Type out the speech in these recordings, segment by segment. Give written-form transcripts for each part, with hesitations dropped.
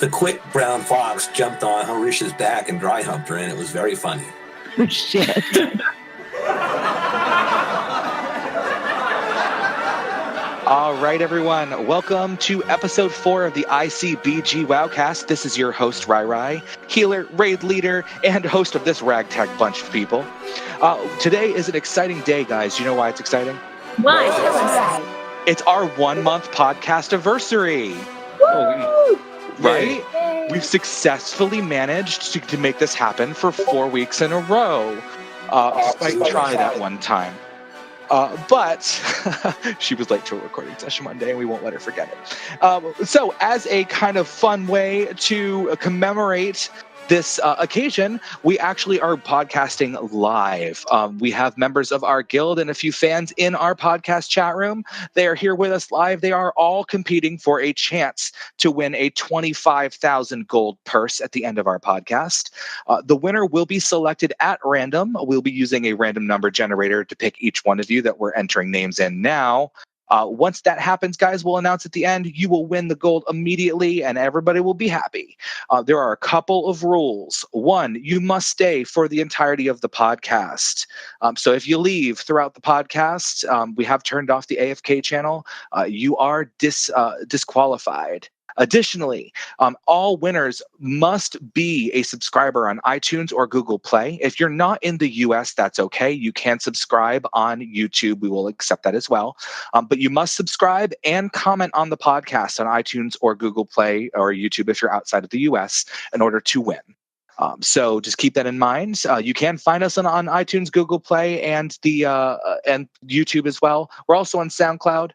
The quick brown fox jumped on Harisha's back and dry humped her, and it was very funny. Oh, shit. All right, everyone. Welcome to episode 4 of the ICBG WoWCast. This is your host, Rai, healer, raid leader, and host of this ragtag bunch of people. Today is an exciting day, guys. You know why it's exciting? Why? Tell us. It's our 1-month podcast anniversary. Woo! Right? Yay. We've successfully managed to make this happen for 4 weeks in a row. I tried that one time. But she was late to a recording session one day, and we won't let her forget it. So as a kind of fun way to commemorate this occasion, we actually are podcasting live. We have members of our guild and a few fans in our podcast chat room. They are here with us live. They are all competing for a chance to win a 25,000 gold purse at the end of our podcast. The winner will be selected at random. We'll be using a random number generator to pick each one of you that we're entering names in now. Once that happens, guys, we'll announce at the end, you will win the gold immediately and everybody will be happy. There are a couple of rules. One, you must stay for the entirety of the podcast. So if you leave throughout the podcast, we have turned off the AFK channel. You are disqualified. Additionally, all winners must be a subscriber on iTunes or Google Play. If you're not in the US, that's okay. You can subscribe on YouTube. We will accept that as well. But you must subscribe and comment on the podcast on iTunes or Google Play or YouTube if you're outside of the US in order to win. So just keep that in mind. You can find us on iTunes, Google Play, and and YouTube as well. We're also on SoundCloud.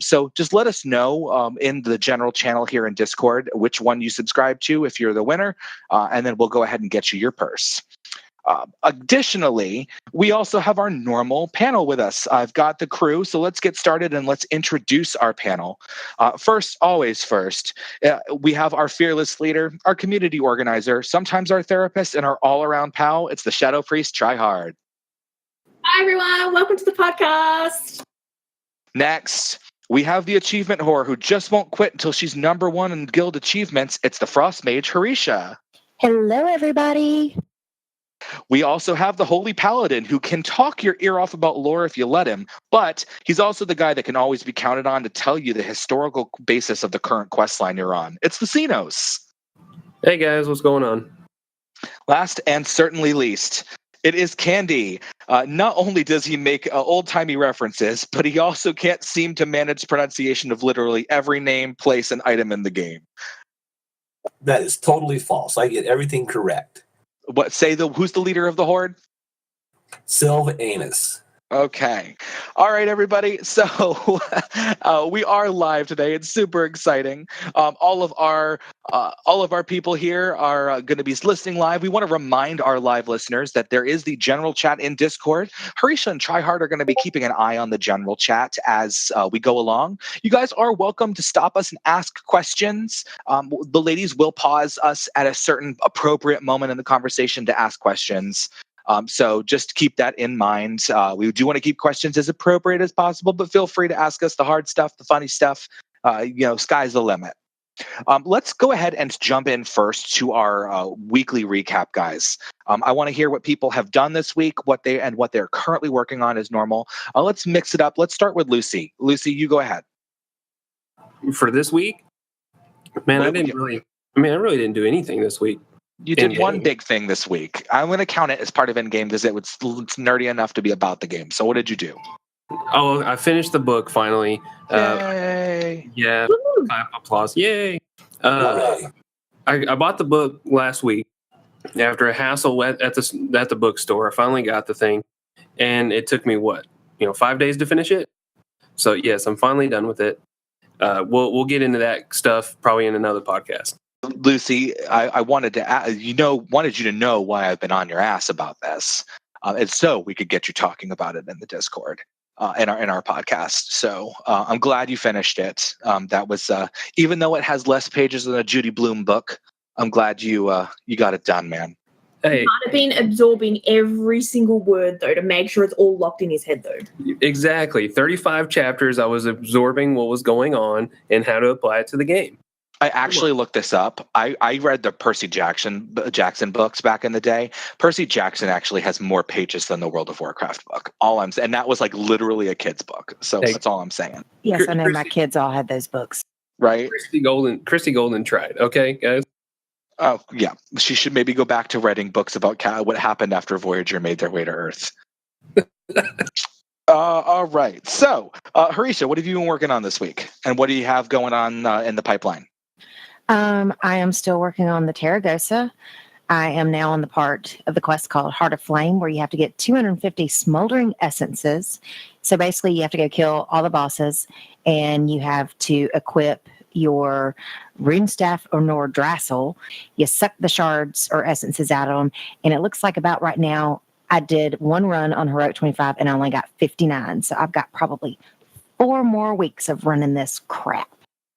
So just let us know in the general channel here in Discord which one you subscribe to if you're the winner, and then we'll go ahead and get you your purse. Additionally, we also have our normal panel with us. I've got the crew, so let's get started and let's introduce our panel. First, we have our fearless leader, our community organizer, sometimes our therapist, and our all-around pal. It's the Shadow Priest Tryhard. Hi, everyone. Welcome to the podcast. Next, we have the achievement whore who just won't quit until she's number 1 in guild achievements. It's the Frost Mage, Harisha. Hello, everybody. We also have the Holy Paladin who can talk your ear off about lore if you let him, but he's also the guy that can always be counted on to tell you the historical basis of the current quest line you're on. It's the Xenos. Hey, guys. What's going on? Last and certainly least, it is Candy. Not only does he make old-timey references, but he also can't seem to manage pronunciation of literally every name, place, and item in the game. That is totally false. I get everything correct. Who's the leader of the Horde? Sylvanus. Okay. All right, everybody. So we are live today. It's super exciting. All of our people here are going to be listening live. We want to remind our live listeners that there is the general chat in Discord. Harisha and Tryhard are going to be keeping an eye on the general chat as we go along. You guys are welcome to stop us and ask questions. The ladies will pause us at a certain appropriate moment in the conversation to ask questions. So just keep that in mind. We do want to keep questions as appropriate as possible, but feel free to ask us the hard stuff, the funny stuff. Sky's the limit. Let's go ahead and jump in first to our weekly recap, guys. I want to hear what people have done this week, what they're currently working on as normal. Let's mix it up. Let's start with Lucy. Lucy, you go ahead. For this week, man, I really didn't do anything this week. You did one big thing this week. I'm going to count it as part of in-game because it's nerdy enough to be about the game. So what did you do? Oh, I finished the book finally. Yay! Yeah, applause. Yay! I bought the book last week after a hassle at the bookstore. I finally got the thing, and it took me 5 days to finish it. So yes, I'm finally done with it. We'll get into that stuff probably in another podcast. Lucy, I wanted you to know why I've been on your ass about this, and so we could get you talking about it in the Discord, in our podcast. So I'm glad you finished it. That was even though it has less pages than a Judy Blume book, I'm glad you got it done, man. Hey. He might have been absorbing every single word, though, to make sure it's all locked in his head, though. Exactly. 35 chapters, I was absorbing what was going on and how to apply it to the game. I actually looked this up. I read the Percy Jackson books back in the day. Percy Jackson actually has more pages than the World of Warcraft book. All I'm saying, and that was like literally a kid's book. So Hey. that's all I'm saying. Yes, I know my Chrissy- kids all had those books. Right? Christy Golden tried. Okay, guys. Oh yeah, she should maybe go back to writing books about what happened after Voyager made their way to Earth. All right. So, Harisha, what have you been working on this week, and what do you have going on in the pipeline? I am still working on the Terragosa. I am now on the part of the quest called Heart of Flame, where you have to get 250 smoldering essences. So basically, you have to go kill all the bosses, and you have to equip your rune staff or Nordrassel. You suck the shards or essences out of them, and it looks like about right now, I did one run on Heroic 25, and I only got 59. So I've got probably 4 more weeks of running this crap.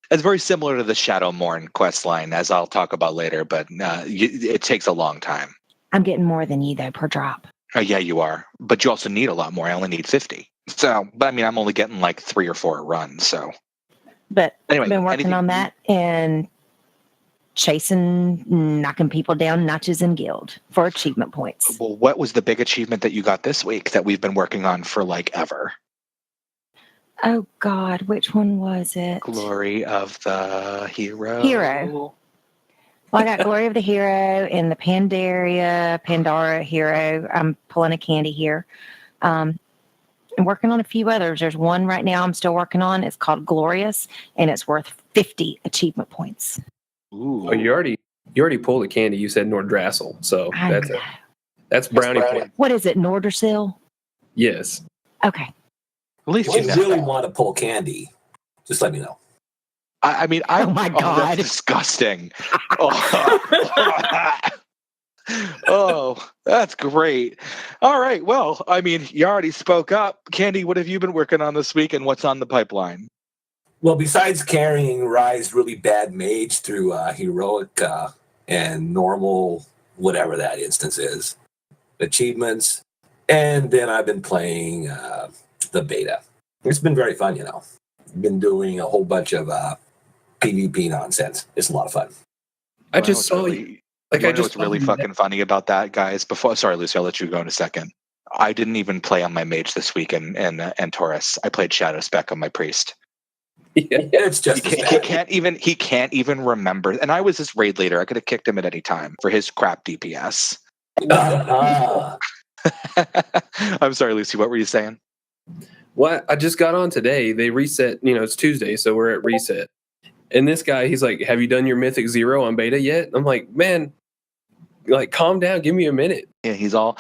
It's very similar to the Shadowmourne quest line, as I'll talk about later, but it takes a long time. I'm getting more than you, though, per drop. Yeah, you are. But you also need a lot more. I only need 50. So, but I mean, I'm only getting like 3 or 4 runs. So, But anyway, I've been working on that and knocking people down notches in guild for achievement points. Well, what was the big achievement that you got this week that we've been working on for like ever? Oh, God, which one was it? Glory of the Hero. Hero. Well, I got Glory of the Hero and the Pandora Hero. I'm pulling a candy here. I'm working on a few others. There's one right now I'm still working on. It's called Glorious, and it's worth 50 achievement points. Ooh. Oh, you already pulled a candy. You said Nordrassel, so I know. that's brownie point. What is it, Nordersil? Yes. Okay. At least If you you know. really want to pull candy, just let me know. I mean, Oh my God. that's disgusting. Oh, that's great. All right. Well, I mean, you already spoke up. Candy, what have you been working on this week, and what's on the pipeline? Well, besides carrying Rye's really bad mage through heroic and normal, whatever that instance is, achievements, and then I've been playing the beta. It's been very fun, you know. Been doing a whole bunch of PvP nonsense. It's a lot of fun. I just saw you. Like I just what's really fucking funny about that, guys. Sorry, Lucy, I'll let you go in a second. I didn't even play on my mage this week in Taurus. I played Shadow Spec on my priest. Yeah. It's just He can't even remember. And I was his raid leader. I could have kicked him at any time for his crap DPS. I'm sorry, Lucy. What were you saying? What? I just got on today. They reset. It's Tuesday, so we're at reset. And this guy, he's like, "Have you done your Mythic 0 on beta yet?" I'm like, "Man, like, calm down. Give me a minute." Yeah, he's all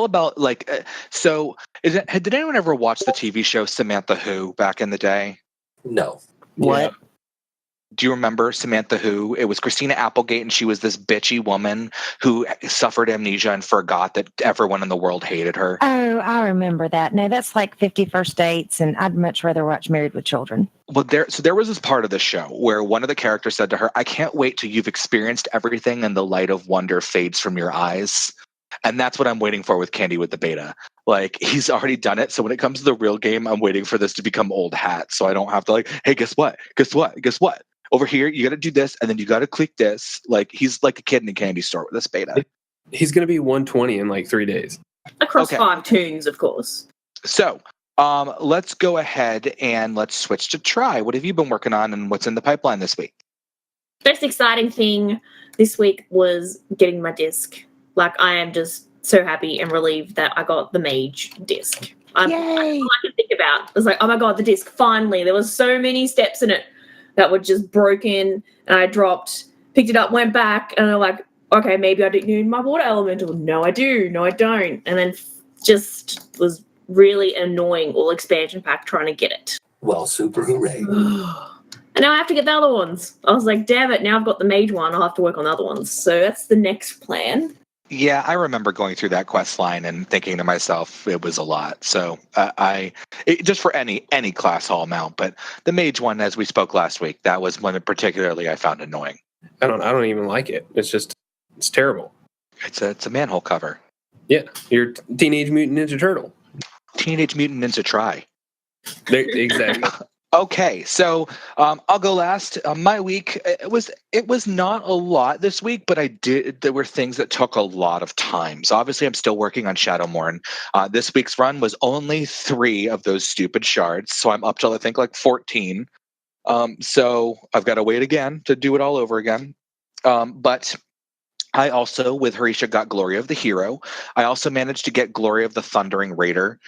about like. So, did anyone ever watch the TV show Samantha Who back in the day? No. What? Yeah. Do you remember Samantha Who? It was Christina Applegate, and she was this bitchy woman who suffered amnesia and forgot that everyone in the world hated her. Oh, I remember that. No, that's like 50 First Dates, and I'd much rather watch Married with Children. Well, there was this part of the show where one of the characters said to her, "I can't wait till you've experienced everything and the light of wonder fades from your eyes." And that's what I'm waiting for with Candy with the beta. Like, he's already done it. So when it comes to the real game, I'm waiting for this to become old hat. So I don't have to like, hey, guess what? Over here, you got to do this, and then you got to click this. Like, he's like a kid in a candy store with this beta. He's going to be 120 in like 3 days. Across Okay. 5 tunes, of course. So let's go ahead and let's switch to Try. What have you been working on, and what's in the pipeline this week? Best exciting thing this week was getting my disc. Like, I am just so happy and relieved that I got the mage disc. That's all Yay! I could think about. I was like, oh my god, the disc, finally. There was so many steps in it that were just broken, and I picked it up, went back, and I'm like, okay, maybe I didn't need my water elemental. No, I do. No, I don't. And then just was really annoying all expansion pack trying to get it. Well, super hooray. And now I have to get the other ones. I was like, damn it, now I've got the mage one. I'll have to work on the other ones. So that's the next plan. Yeah, I remember going through that quest line and thinking to myself, it was a lot. So just for any class hall mount, but the mage one, as we spoke last week, that was one that particularly I found annoying. I don't even like it. It's terrible. It's a manhole cover. Yeah, you're Teenage Mutant Ninja Turtle. Teenage Mutant Ninja Try. Exactly. Okay, so I'll go last. My week it was not a lot this week, but there were things that took a lot of time. So obviously, I'm still working on Shadowmourne. This week's run was only 3 of those stupid shards, so I'm up till I think like 14. So I've got to wait again to do it all over again. But I also, with Harisha, got Glory of the Hero. I also managed to get Glory of the Thundering Raider.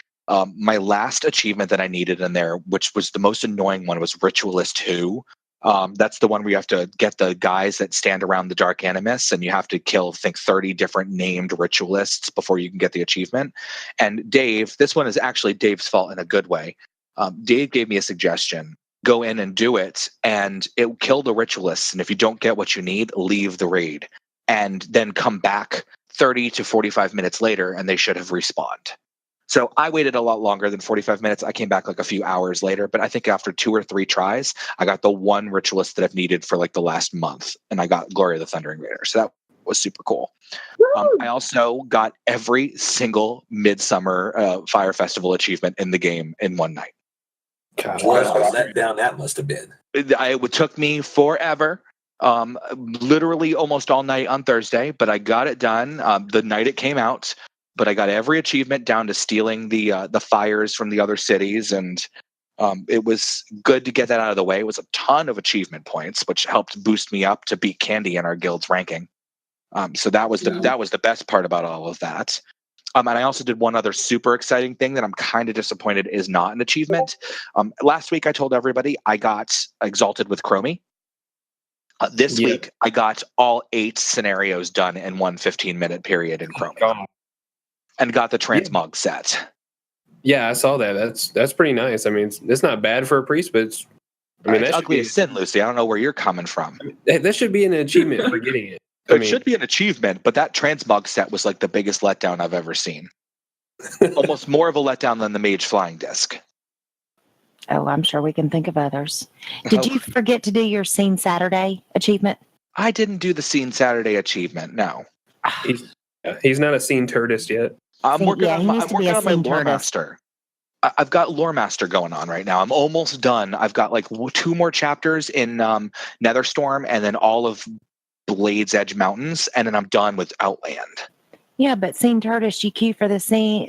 My last achievement that I needed in there, which was the most annoying one, was Ritualist Who. That's the one where you have to get the guys that stand around the Dark Animus, and you have to kill, I think, 30 different named ritualists before you can get the achievement. And Dave, this one is actually Dave's fault in a good way. Dave gave me a suggestion. Go in and do it, and it will kill the ritualists. And if you don't get what you need, leave the raid. And then come back 30 to 45 minutes later, and they should have respawned. So I waited a lot longer than 45 minutes. I came back like a few hours later, but I think after 2 or 3 tries, I got the one ritualist that I've needed for like the last month, and I got Glory of the Thundering Raider. So that was super cool. I also got every single Midsummer Fire Festival achievement in the game in one night. Gosh, What a letdown that must have been. It took me forever. Literally almost all night on Thursday, but I got it done the night it came out. But I got every achievement down to stealing the fires from the other cities, and it was good to get that out of the way. It was a ton of achievement points, which helped boost me up to beat Candy in our guild's ranking. So that was the best part about all of that. And I also did one other super exciting thing that I'm kind of disappointed is not an achievement. Last week I told everybody I got Exalted with Chromie. This week I got all 8 scenarios done in one 15-minute period in Chromie. And got the transmog set. Yeah, I saw that. That's pretty nice. I mean, it's not bad for a priest, but it's ugly as sin, Lucy. I don't know where you're coming from. That should be an achievement for getting it. It should be an achievement, but that transmog set was like the biggest letdown I've ever seen. Almost more of a letdown than the Mage Flying Disc. Oh, I'm sure we can think of others. Did you forget to do your Scene Saturday achievement? I didn't do the Scene Saturday achievement, no. He's not a Scene Turtist yet. I'm working on my Lore Master. I've got Lore Master going on right now. I'm almost done. I've got like 2 more chapters in Netherstorm and then all of Blade's Edge Mountains, and then I'm done with Outland. Yeah, but Scene Turtist, you queue for the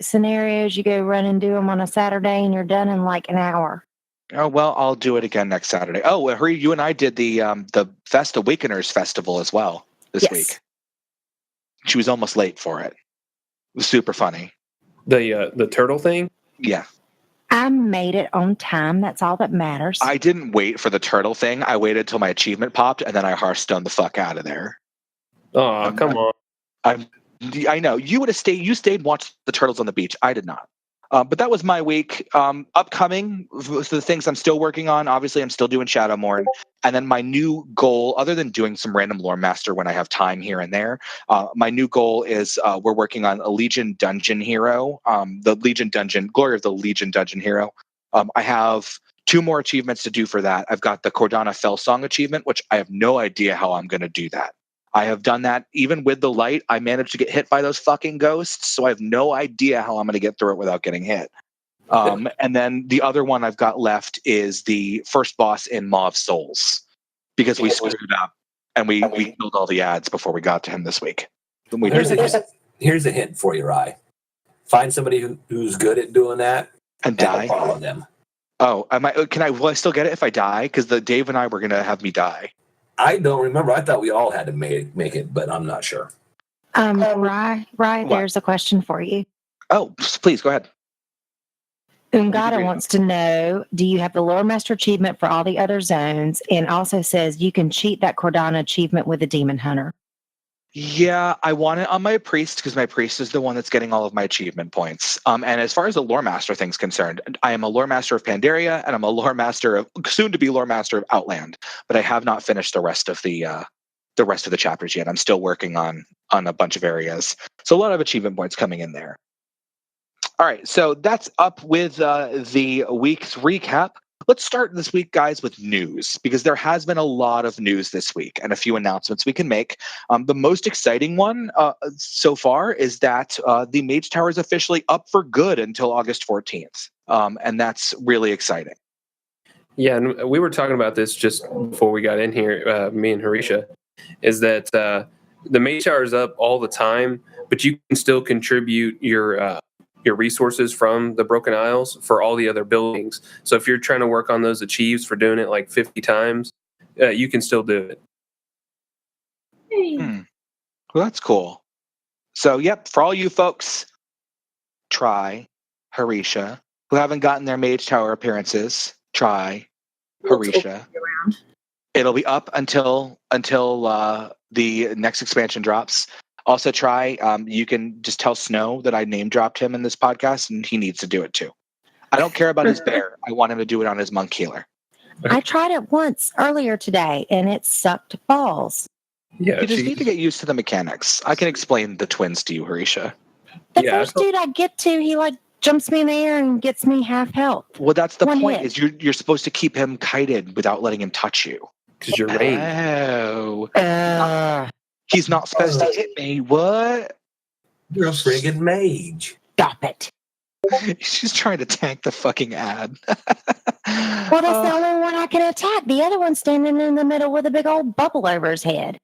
scenarios, you go run and do them on a Saturday, and you're done in like an hour. Oh, well, I'll do it again next Saturday. Oh, Hurry, you and I did the Awakeners Festival as well this week. She was almost late for it. It was super funny. The turtle thing? Yeah. I made it on time. That's all that matters. I didn't wait for the turtle thing. I waited till my achievement popped, and then I Hearthstoned the fuck out of there. Oh, come on. I know. You would have stayed. You stayed and watched the turtles on the beach. I did not. But that was my week. Upcoming, the things I'm still working on. Obviously, I'm still doing Shadowmourne. And then my new goal, other than doing some random Lore Master when I have time here and there, my new goal is we're working on a Legion Dungeon Hero, the Legion Dungeon, Glory of the Legion Dungeon Hero. I have 2 more achievements to do for that. I've got the Cordana Fellsong achievement, which I have no idea how I'm going to do that. I have done that even with the light. I managed to get hit by those fucking ghosts, so I have no idea how I'm going to get through it without getting hit. And then the other one I've got left is the first boss in Mauve Souls, because we screwed up and we killed all the ads before we got to him this week. Here's a hint for you, Rye. Find somebody who's good at doing that and die. Follow them. Oh, will I still get it if I die? Because Dave and I were going to have me die. I don't remember. I thought we all had to make it, but I'm not sure. Rye, there's a question for you. Oh, please go ahead. Ungata wants to know, do you have the Lore Master achievement for all the other zones? And also says you can cheat that Cordana achievement with a Demon Hunter. Yeah, I want it on my priest because my priest is the one that's getting all of my achievement points. And as far as the Lore Master thing's concerned, I am a Lore Master of Pandaria and I'm a Lore Master of soon to be Lore Master of Outland, but I have not finished the rest of the chapters yet. I'm still working on a bunch of areas, so a lot of achievement points coming in there. All right, so that's up with the week's recap. Let's start this week, guys, with news, because there has been a lot of news this week and a few announcements we can make. The most exciting one so far is that the Mage Tower is officially up for good until August 14th. And that's really exciting. Yeah, and we were talking about this just before we got in here, me and Harisha, is that the mage tower is up all the time, but you can still contribute your resources from the Broken Isles for all the other buildings. So if you're trying to work on those achieves for doing it like 50 times, you can still do it. Well, that's cool. So, yep, for all you folks, try Harisha, who haven't gotten their Mage Tower appearances, try Harisha. It'll be up until the next expansion drops. Also, try. You can just tell Snow that I name dropped him in this podcast, and he needs to do it too. I don't care about his bear. I want him to do it on his monk healer. I tried it once earlier today, and it sucked balls. Yeah, You just need to get used to the mechanics. I can explain the twins to you, Harisha. The first dude I get to, he like jumps me in the air and gets me half health. Well, that's the point. hit. Is you're supposed to keep him kited without letting him touch you. because you're range. Oh, he's not supposed to hit me. What? You're a friggin' mage. Stop it. She's trying to tank the fucking ad. Well, that's the only one I can attack. The other one's standing in the middle with a big old bubble over his head.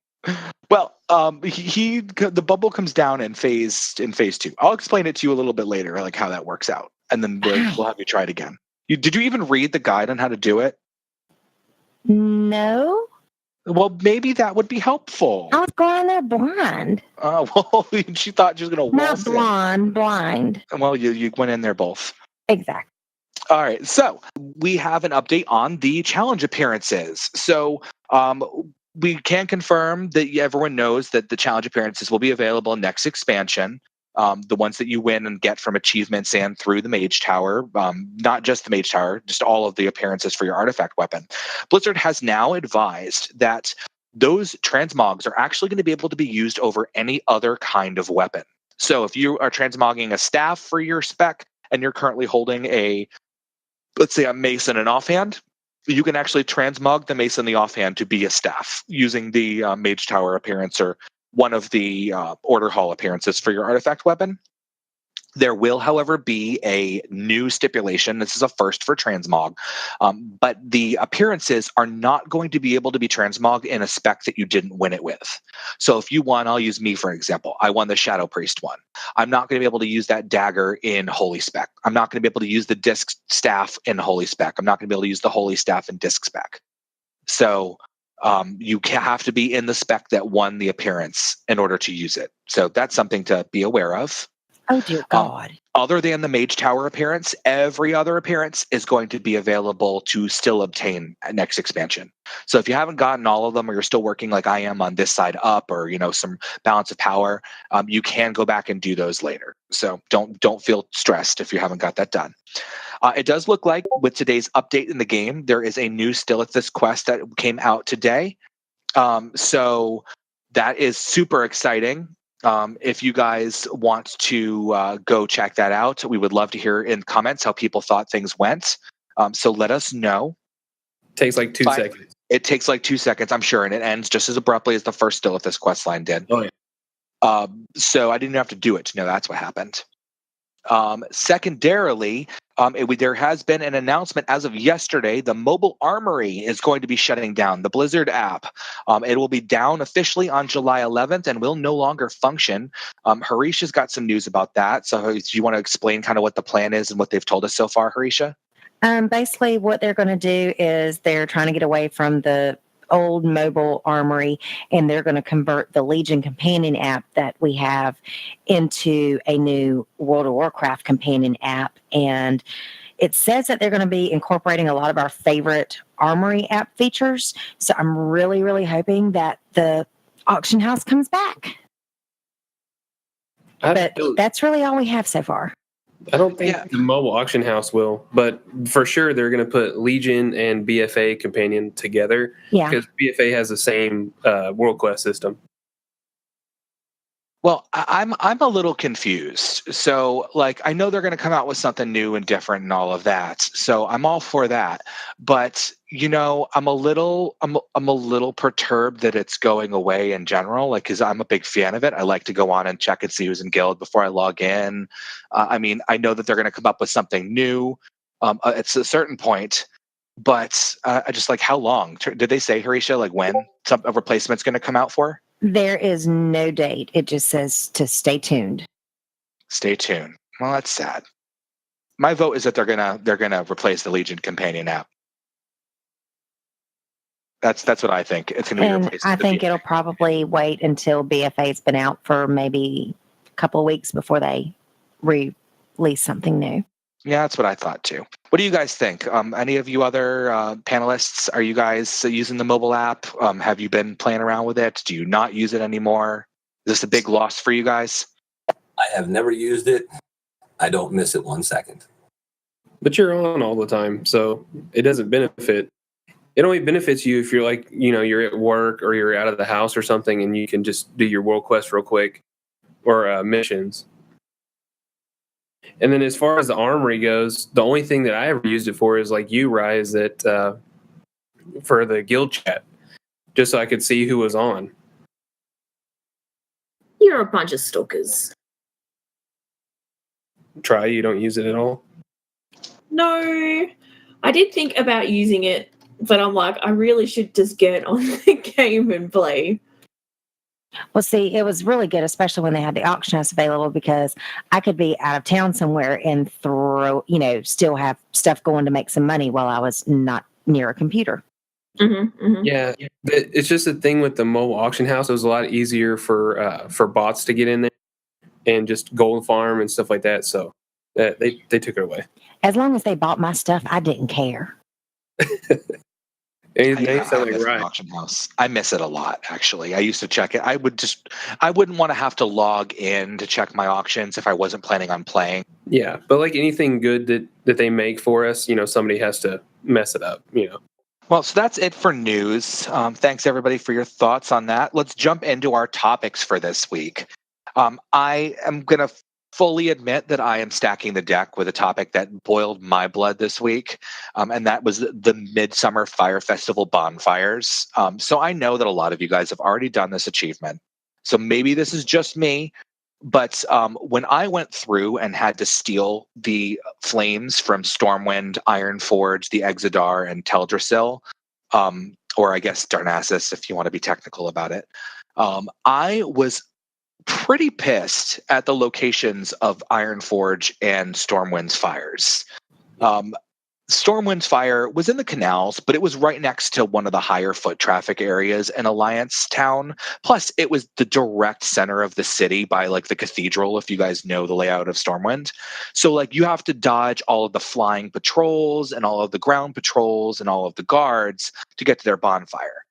Well, the bubble comes down in phase 2. I'll explain it to you a little bit later, like how that works out, and then we'll have you try it again. Did you even read the guide on how to do it? No. Well, maybe that would be helpful. I was going there blind. Well, she thought she was going to Not waltz blind. in. Well, you went in there both. Exactly. All right, so we have an update on the challenge appearances. So we can confirm that everyone knows that the challenge appearances will be available next expansion. The ones that you win and get from achievements and through the Mage Tower, not just the Mage Tower, just all of the appearances for your artifact weapon. Blizzard has now advised that those transmogs are actually going to be able to be used over any other kind of weapon. So if you are transmogging a staff for your spec and you're currently holding let's say a mace and an offhand, you can actually transmog the mace and the offhand to be a staff using the Mage Tower appearance or one of the Order Hall appearances for your artifact weapon. There will, however, be a new stipulation. This is a first for transmog, but the appearances are not going to be able to be transmogged in a spec that you didn't win it with. So if you won, I'll use me for example. I won the Shadow Priest one. I'm not going to be able to use that dagger in Holy Spec. I'm not going to be able to use the Disc Staff in Holy Spec. I'm not going to be able to use the Holy Staff in Disc Spec. So you have to be in the spec that won the appearance in order to use it. So that's something to be aware of. Oh, dear God. Other than the Mage Tower appearance, every other appearance is going to be available to still obtain at next expansion. So if you haven't gotten all of them, or you're still working like I am on this side up, or some balance of power, you can go back and do those later. So don't feel stressed if you haven't got that done. It does look like with today's update in the game, there is a new Stillithus quest that came out today. So that is super exciting. If you guys want to go check that out, we would love to hear in comments how people thought things went. So let us know. Takes like 2 seconds. It takes like 2 seconds, I'm sure, and it ends just as abruptly as the first Stillithus quest line did. Oh, yeah. So I didn't have to do it to know that's what happened. Secondarily, there has been an announcement as of yesterday. The mobile armory is going to be shutting down, the Blizzard app. It will be down officially on July 11th and will no longer function. Harisha's got some news about that. So do you want to explain kind of what the plan is and what they've told us so far, Harisha? Basically, what they're going to do is they're trying to get away from the old mobile armory, and they're going to convert the Legion companion app that we have into a new World of Warcraft companion app. And it says that they're going to be incorporating a lot of our favorite armory app features. So I'm really, really hoping that the auction house comes back. But that's really all we have so far. I don't think the mobile auction house will, but for sure they're going to put Legion and BFA companion together. Yeah, because BFA has the same World Quest system. Well, I'm a little confused. So, I know they're going to come out with something new and different and all of that. So I'm all for that. But I'm a little perturbed that it's going away in general. Because I'm a big fan of it. I like to go on and check and see who's in guild before I log in. I know that they're going to come up with something new. At a certain point, But I just like, how long? Did they say, Harisha, like when a replacement's going to come out for? There is no date. It just says to stay tuned. Stay tuned. Well, that's sad. My vote is that they're gonna replace the Legion companion app. That's what I think. It's gonna be And replaced. I with the think BFA. it'll probably wait until BFA's been out for maybe a couple of weeks before they release something new. Yeah, that's what I thought too. What do you guys think? Any of you other panelists, are you guys using the mobile app? Have you been playing around with it? Do you not use it anymore? Is this a big loss for you guys? I have never used it. I don't miss it 1 second. But you're on all the time, so it doesn't benefit. It only benefits you if you're like, you're at work or you're out of the house or something, and you can just do your world quest real quick or missions. And then as far as the armory goes, the only thing that I ever used it for is like you, Rye, is that for the guild chat, just so I could see who was on. You're a bunch of stalkers. Try, you don't use it at all? No, I did think about using it, but I'm like, I really should just get on the game and play. Well, see, it was really good, especially when they had the auction house available, because I could be out of town somewhere and still have stuff going to make some money while I was not near a computer. Mm-hmm, mm-hmm. Yeah, it's just the thing with the mobile auction house. It was a lot easier for bots to get in there and just gold farm and stuff like that. So they took it away. As long as they bought my stuff, I didn't care. They I sound miss like the right. auction house. I miss it a lot, actually. I used to check it. I wouldn't want to have to log in to check my auctions if I wasn't planning on playing. Yeah, but like anything good that they make for us, somebody has to mess it up. Well, so that's it for news. Thanks, everybody, for your thoughts on that. Let's jump into our topics for this week. I am going to fully admit that I am stacking the deck with a topic that boiled my blood this week, and that was the Midsummer Fire Festival bonfires. So I know that a lot of you guys have already done this achievement. So maybe this is just me, but when I went through and had to steal the flames from Stormwind, Ironforge, the Exodar, and Teldrassil, or I guess Darnassus, if you want to be technical about it, I was pretty pissed at the locations of Ironforge and Stormwind's fires. Stormwind's fire was in the canals, but it was right next to one of the higher foot traffic areas in Alliance Town. Plus, it was the direct center of the city by like the cathedral, if you guys know the layout of Stormwind. So like you have to dodge all of the flying patrols and all of the ground patrols and all of the guards to get to their bonfire.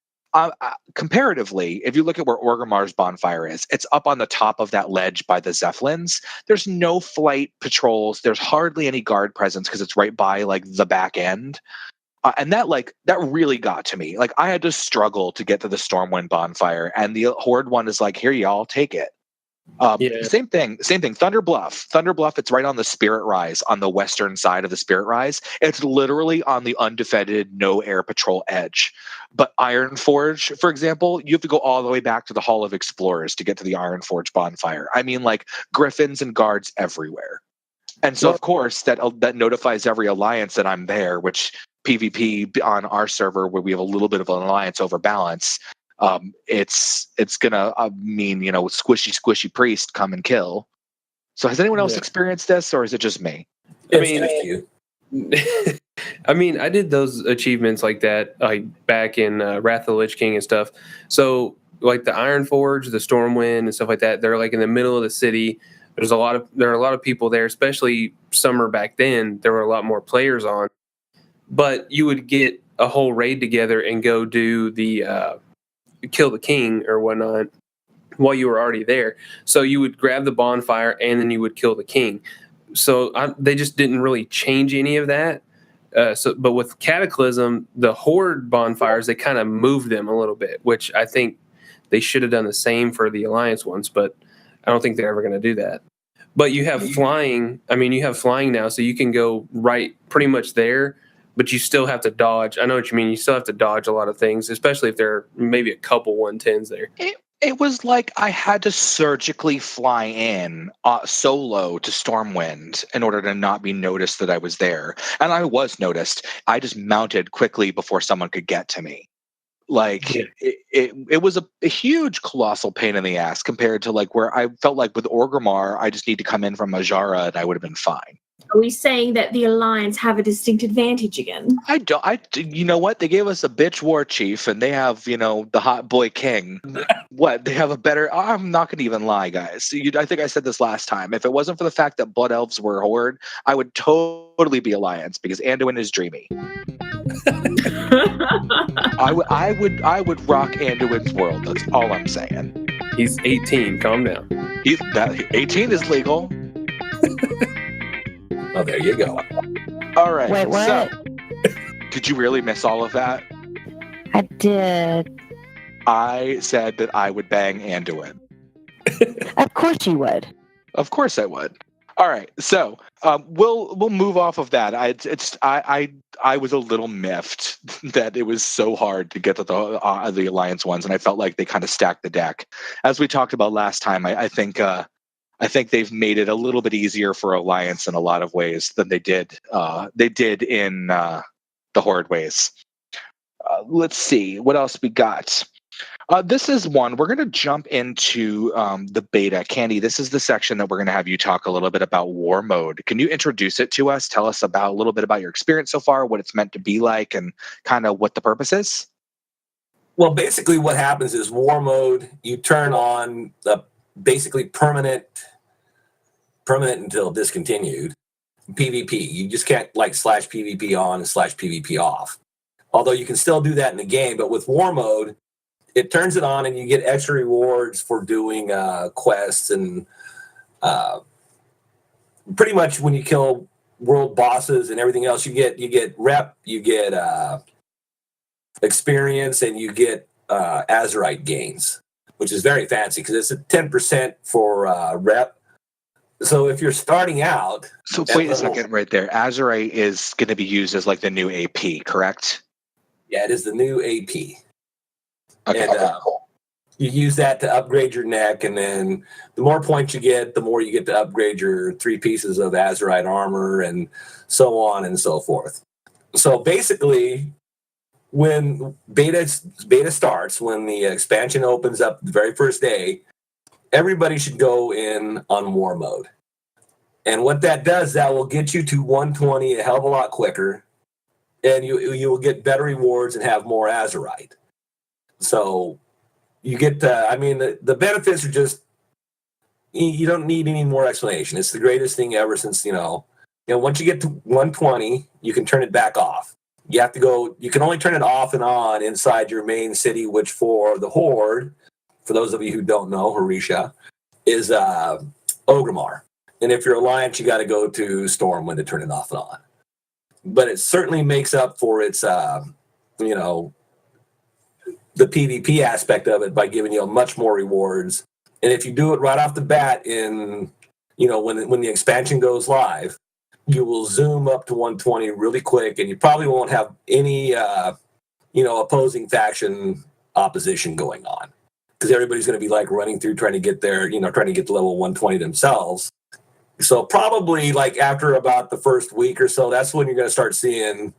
Comparatively, if you look at where Orgrimmar's bonfire is, it's up on the top of that ledge by the Zeppelins. There's no flight patrols. There's hardly any guard presence because it's right by like the back end. And that really got to me. Like I had to struggle to get to the Stormwind bonfire, and the Horde one is like, here, y'all, take it. Yeah. Same thing. Thunder Bluff, it's right on the Spirit Rise, on the western side of the Spirit Rise. It's literally on the undefended, no air patrol edge. But Ironforge, for example, you have to go all the way back to the Hall of Explorers to get to the Ironforge bonfire. I mean, like griffins and guards everywhere. And so, of course, that notifies every alliance that I'm there, which PvP on our server, where we have a little bit of an alliance over balance, it's gonna mean, squishy priest come and kill. So has anyone else experienced this, or is it just me? I mean, I did those achievements like that, like back in Wrath of the Lich King and stuff. So like the Ironforge, the Stormwind, and stuff like that, they're like in the middle of the city. There are a lot of people there, especially summer back then. There were a lot more players on, but you would get a whole raid together and go do the kill the king or whatnot while you were already there. So you would grab the bonfire and then you would kill the king. So they just didn't really change any of that. But with Cataclysm, the Horde bonfires, they kind of moved them a little bit, which I think they should have done the same for the Alliance ones, but I don't think they're ever going to do that. But you have flying. I mean, you have flying now, so you can go right pretty much there, but you still have to dodge. I know what you mean. You still have to dodge a lot of things, especially if there are maybe a couple 110s there. It was like I had to surgically fly in solo to Stormwind in order to not be noticed that I was there. And I was noticed. I just mounted quickly before someone could get to me. Like Yeah. it was a huge colossal pain in the ass compared to like where I felt like with Orgrimmar, I just need to come in from Majara and I would have been fine. Are we saying that the Alliance have a distinct advantage again? You know what? They gave us a bitch war chief and they have, the hot boy king. What? They have a better, I'm not going to even lie, guys. I think I said this last time. If it wasn't for the fact that blood elves were horde, I would totally be Alliance because Anduin is dreamy. I would rock Anduin's world. That's all I'm saying. He's 18. Calm down. 18 is legal. Oh, there you go. All right. Wait, what? So, did you really miss all of that? I did. I said that I would bang Anduin. Of course you would. Of course I would. All right. So we'll move off of that. I was a little miffed that it was so hard to get to the Alliance ones, and I felt like they kind of stacked the deck. As we talked about last time, I think they've made it a little bit easier for Alliance in a lot of ways than they did in the Horde ways. Let's see what else we got. This is one. We're going to jump into the beta. Candy, this is the section that we're going to have you talk a little bit about War Mode. Can you introduce it to us? Tell us a little bit about your experience so far, what it's meant to be like, and kind of what the purpose is? Well, basically what happens is War Mode, you turn on the basically permanent until discontinued PvP. You just can't like slash PvP on and slash PvP off. Although you can still do that in the game, but with War Mode, it turns it on and you get extra rewards for doing quests and pretty much when you kill world bosses and everything else, you get rep, you get experience, and you get Azerite gains, which is very fancy because it's a 10% for rep. So if you're starting out... So wait a second right there. Azerite is going to be used as like the new AP, correct? Yeah, it is the new AP. Okay, and you use that to upgrade your neck, and then the more points you get, the more you get to upgrade your 3 pieces of Azerite armor, and so on and so forth. So basically, when beta starts, when the expansion opens up the very first day, everybody should go in on War Mode. And what that does, that will get you to 120 a hell of a lot quicker, and you will get better rewards and have more Azerite. So you get the benefits are just, you don't need any more explanation. It's the greatest thing ever since, once you get to 120, you can turn it back off. You can only turn it off and on inside your main city, which for the Horde, for those of you who don't know, Horisha, is Orgrimmar. And if you're Alliance, you got to go to Stormwind to turn it off and on. But it certainly makes up for its, the PvP aspect of it by giving you much more rewards. And if you do it right off the bat when the expansion goes live, you will zoom up to 120 really quick, and you probably won't have any, opposing faction opposition going on, because everybody's going to be like running through trying to get there, trying to get to level 120 themselves. So probably like after about the first week or so, that's when you're going to start seeing,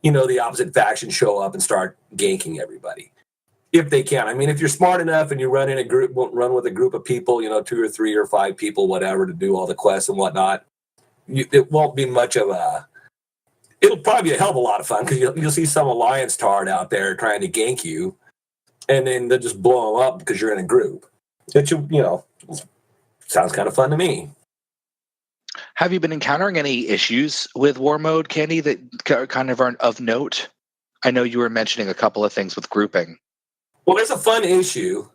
the opposite faction show up and start ganking everybody. If they can. I mean, if you're smart enough and you run with a group of people, 2 or 3 or 5 people, whatever, to do all the quests and whatnot, it won't be much of it'll probably be a hell of a lot of fun, because you'll see some Alliance tard out there trying to gank you, and then they'll just blow them up because you're in a group. It sounds kind of fun to me. Have you been encountering any issues with War Mode, Candy, that kind of aren't of note? I know you were mentioning a couple of things with grouping. Well, there's a fun issue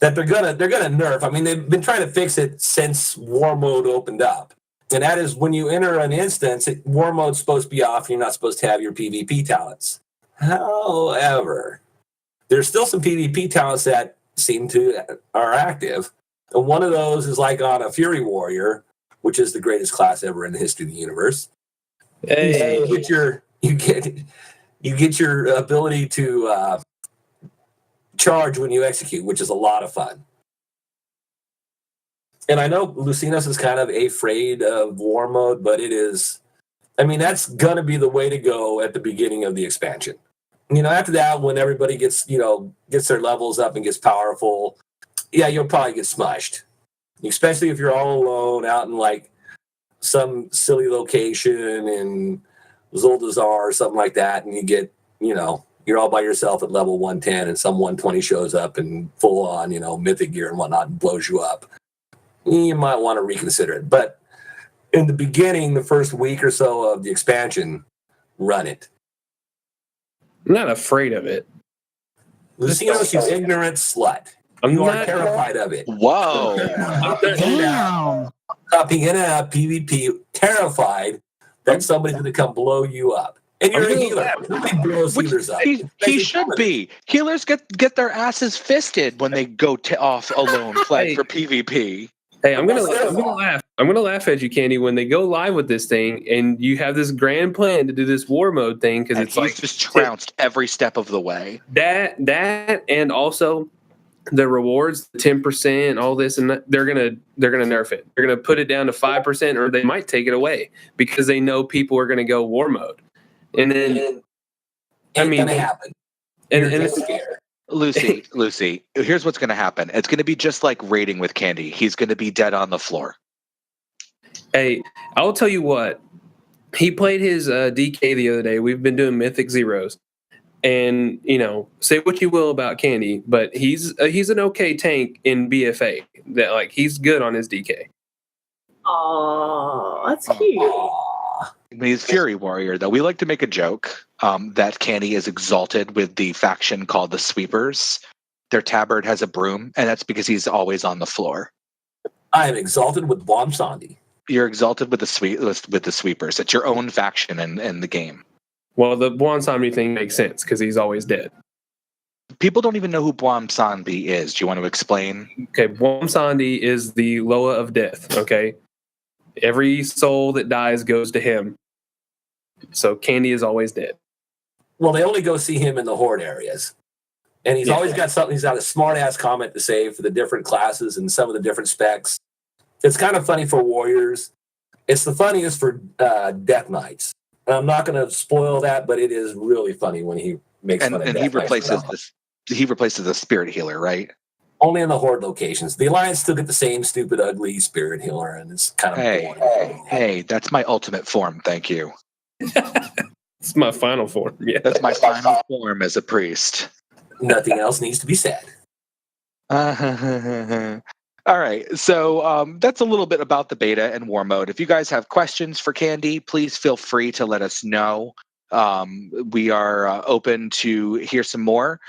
that they're gonna nerf. I mean, they've been trying to fix it since War Mode opened up, and that is when you enter an instance, War Mode's supposed to be off. And you're not supposed to have your PvP talents. However, there's still some PvP talents that are active, and one of those is like on a Fury Warrior, which is the greatest class ever in the history of the universe. Hey. You get your ability to charge when you execute, which is a lot of fun. And I know Lucinos is kind of afraid of war mode, but it is. I mean, that's gonna be the way to go at the beginning of the expansion. After that, when everybody gets their levels up and gets powerful, yeah, you'll probably get smushed. Especially if you're all alone out in like some silly location in Zoldazar or something like that, and you get, you're all by yourself at level 110 and some 120 shows up and full on, mythic gear and whatnot and blows you up. You might want to reconsider it. But in the beginning, the first week or so of the expansion, run it. I'm not afraid of it. Lucinos, you ignorant slut. You are terrified of it. Whoa. Damn. Hopping in and out, PvP, terrified that somebody's going to come blow you up. And you're a healer. Nobody blows healers up. He should be. Healers get their asses fisted when they go off alone play for PvP. Hey, I'm gonna laugh. I'm gonna laugh at you, Candy, when they go live with this thing, and you have this grand plan to do this war mode thing because it's like just trounced every step of the way. That, and also the rewards, 10%, all this, and they're gonna nerf it. They're gonna put it down to 5%, or they might take it away because they know people are gonna go war mode. And then, gonna happen. And scared. Lucy, here's what's going to happen. It's going to be just like raiding with Candy. He's going to be dead on the floor. Hey, I'll tell you what. He played his DK the other day. We've been doing Mythic Zeros. And, say what you will about Candy, but he's an okay tank in BFA. That like he's good on his DK. Oh, that's cute. He's Fury Warrior, though. We like to make a joke that Candy is exalted with the faction called the Sweepers. Their tabard has a broom, and that's because he's always on the floor. I am exalted with Blomsandi. You're exalted with the Sweepers. It's your own faction in the game. Well, the Blomsandi thing makes sense because he's always dead. People don't even know who Blomsandi is. Do you want to explain? Okay, Blomsandi is the Loa of Death, okay? Every soul that dies goes to him. So Candy is always dead. Well, they only go see him in the Horde areas. And he's always got something. He's got a smart-ass comment to say for the different classes and some of the different specs. It's kind of funny for Warriors. It's the funniest for Death Knights. And I'm not going to spoil that, but it is really funny when he makes fun of Death Knights. He replaces the Spirit Healer, right? Only in the Horde locations. The Alliance still get the same stupid, ugly Spirit Healer, and it's kind of boring. Hey, that's my ultimate form, thank you. It's my final form. Yeah, that's my final form as a priest. Nothing else needs to be said. All right, so that's a little bit about the beta and war mode. If you guys have questions for Candy, please feel free to let us know. We are open to hear some more.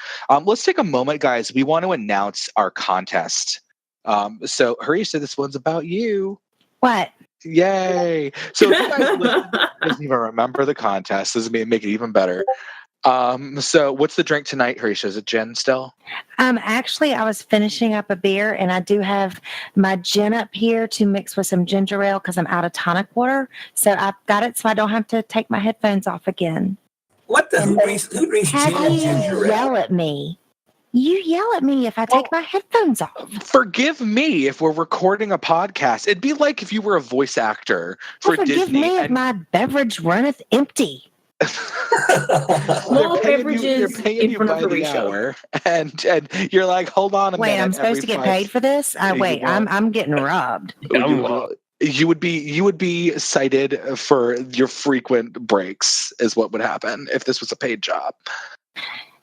Let's take a moment, guys. We want to announce our contest. So Harisha, this one's about you. What? Yay! So if you guys doesn't even remember the contest, this is going to make it even better. So what's the drink tonight, Harisha? Is it gin still? Actually, I was finishing up a beer, and I do have my gin up here to mix with some ginger ale because I'm out of tonic water. So I've got it so I don't have to take my headphones off again. What the? Who drinks gin and ginger ale? Yell at me. You yell at me if I take my headphones off. Forgive me if we're recording a podcast. It'd be like if you were a voice actor for Disney. Forgive me if my beverage runneth empty. More beverages in front of Harisha, and you're like, hold on a minute. Wait, I'm supposed to get paid for this? I'm getting robbed. You would be cited for your frequent breaks, is what would happen if this was a paid job.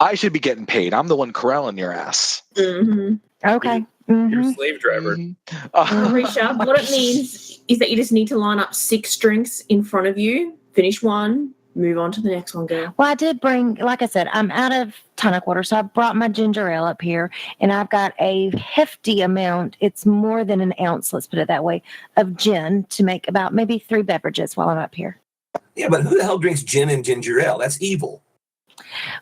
I should be getting paid. I'm the one corralling your ass. Mm-hmm. Okay. You're a slave driver. Harisha, what it means is that you just need to line up 6 drinks in front of you, finish one, move on to the next one, girl. Well, I did bring, like I said, I'm out of tonic water, so I brought my ginger ale up here, and I've got a hefty amount, it's more than an ounce, let's put it that way, of gin to make about maybe 3 beverages while I'm up here. Yeah, but who the hell drinks gin and ginger ale? That's evil.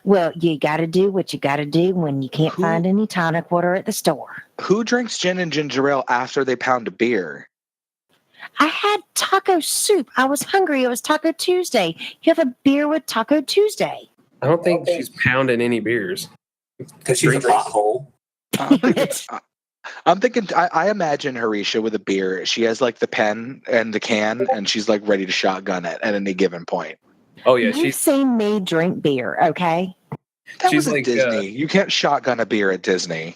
Well, you got to do what you got to do when you can't find any tonic water at the store. Who drinks gin and ginger ale after they pound a beer? I had taco soup. I was hungry. It was Taco Tuesday. You have a beer with Taco Tuesday. I don't think she's pounding any beers. Because she's a pothole. I'm thinking. I imagine Harisha with a beer. She has like the pen and the can, and she's like ready to shotgun it at any given point. Oh yeah, You've seen me drink beer, okay? That was she's at like Disney. You can't shotgun a beer at Disney.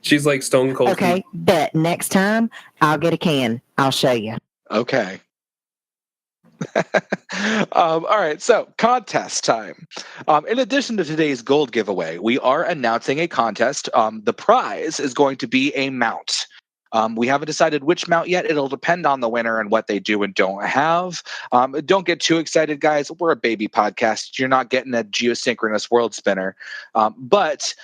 she's like Stone Cold. Okay, bet next time I'll get a can. I'll show you. Okay. All right, so contest time. In addition to today's gold giveaway, we are announcing a contest. The prize is going to be a mount. We haven't decided which mount yet. It'll depend on the winner and what they do and don't have. Don't get too excited, guys. We're a baby podcast. You're not getting a geosynchronous world spinner, but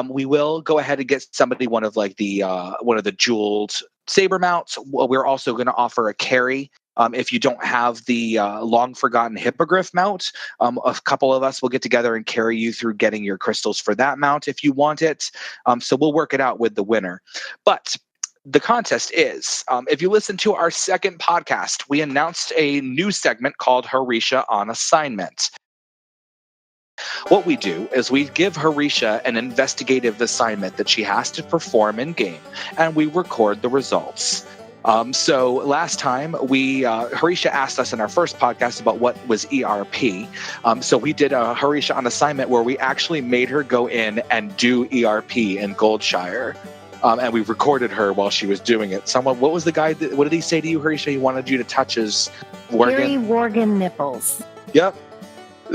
we will go ahead and get somebody one of the jeweled saber mounts. We're also going to offer a carry. If you don't have the long forgotten hippogriff mount, a couple of us will get together and carry you through getting your crystals for that mount if you want it. So we'll work it out with the winner. But the contest is, if you listen to our second podcast, we announced a new segment called Harisha on Assignment. What we do is we give Harisha an investigative assignment that she has to perform in game, and we record the results. So last time Harisha asked us in our first podcast about what was ERP. So we did a Harisha on Assignment where we actually made her go in and do ERP in Goldshire. And we recorded her while she was doing it. What was the guy? What did he say to you, Harisha? He wanted you to touch his Worgen nipples. Yep.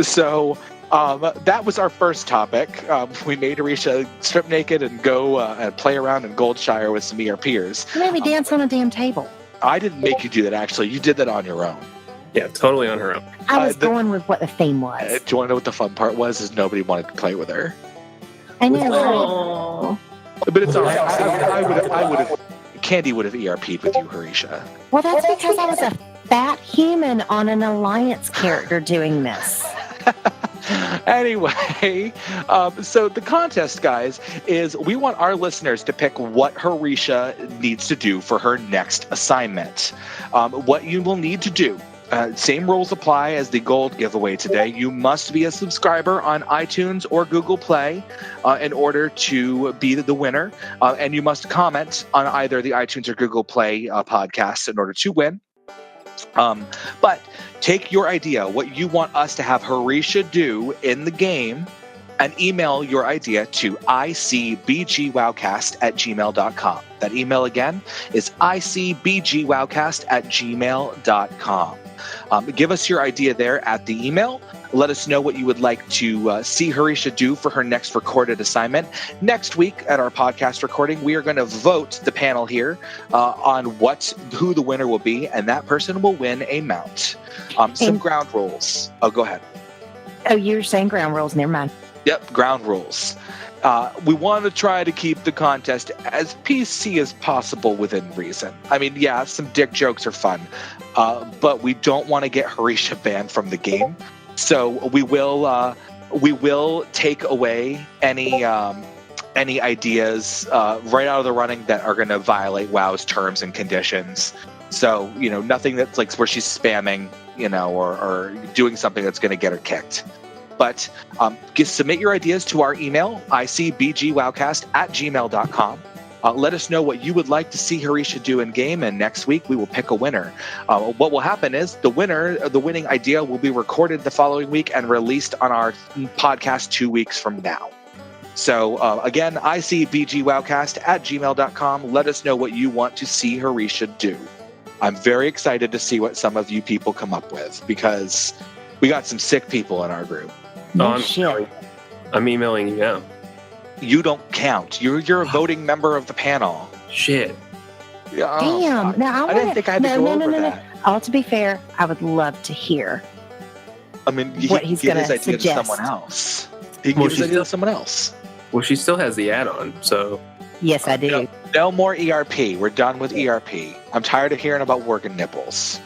So that was our first topic. We made Harisha strip naked and go and play around in Goldshire with some ERPers. You made me dance on a damn table. I didn't make you do that, actually. You did that on your own. Yeah, totally on her own. I was going with what the theme was. Do you want to know what the fun part was? Is nobody wanted to play with her. I know, right? Oh. But it's all right. I would have. Candy would have ERP'd with you, Harisha. Well, that's because I was a fat human on an alliance character doing this. Anyway, so the contest, guys, is we want our listeners to pick what Harisha needs to do for her next assignment. What you will need to do. Same rules apply as the gold giveaway today. You must be a subscriber on iTunes or Google Play in order to be the winner. And you must comment on either the iTunes or Google Play podcasts in order to win. But take your idea, what you want us to have Harisha do in the game, and email your idea to icbgwowcast@gmail.com. That email again is icbgwowcast@gmail.com. Give us your idea there at the email. Let us know what you would like to see Harisha do for her next recorded assignment. Next week at our podcast recording, we are going to vote the panel here on who the winner will be, and that person will win a mount. Some ground rules. Oh, go ahead. Oh, you're saying ground rules. Never mind. Yep, ground rules. We want to try to keep the contest as PC as possible within reason. I mean, yeah, some dick jokes are fun, but we don't want to get Harisha banned from the game. So we will take away any ideas right out of the running that are going to violate WoW's terms and conditions. So nothing that's like where she's spamming, or doing something that's going to get her kicked. But submit your ideas to our email, icbgwowcast@gmail.com. Let us know what you would like to see Harisha do in game, and next week we will pick a winner. What will happen is the winning idea will be recorded the following week and released on our podcast 2 weeks from now. So again, icbgwowcast@gmail.com. Let us know what you want to see Harisha do. I'm very excited to see what some of you people come up with, because we got some sick people in our group. No shit. I'm emailing you now. You don't count. You're a voting member of the panel. Shit. Yeah, Damn. Now I didn't think I had to go over that. All to be fair, I would love to hear. I mean, what he's give his gonna idea suggest. to someone else. He gives his idea to someone else. Well, she still has the add-on, so. Yes, I do. No more ERP. We're done with ERP. I'm tired of hearing about working nipples.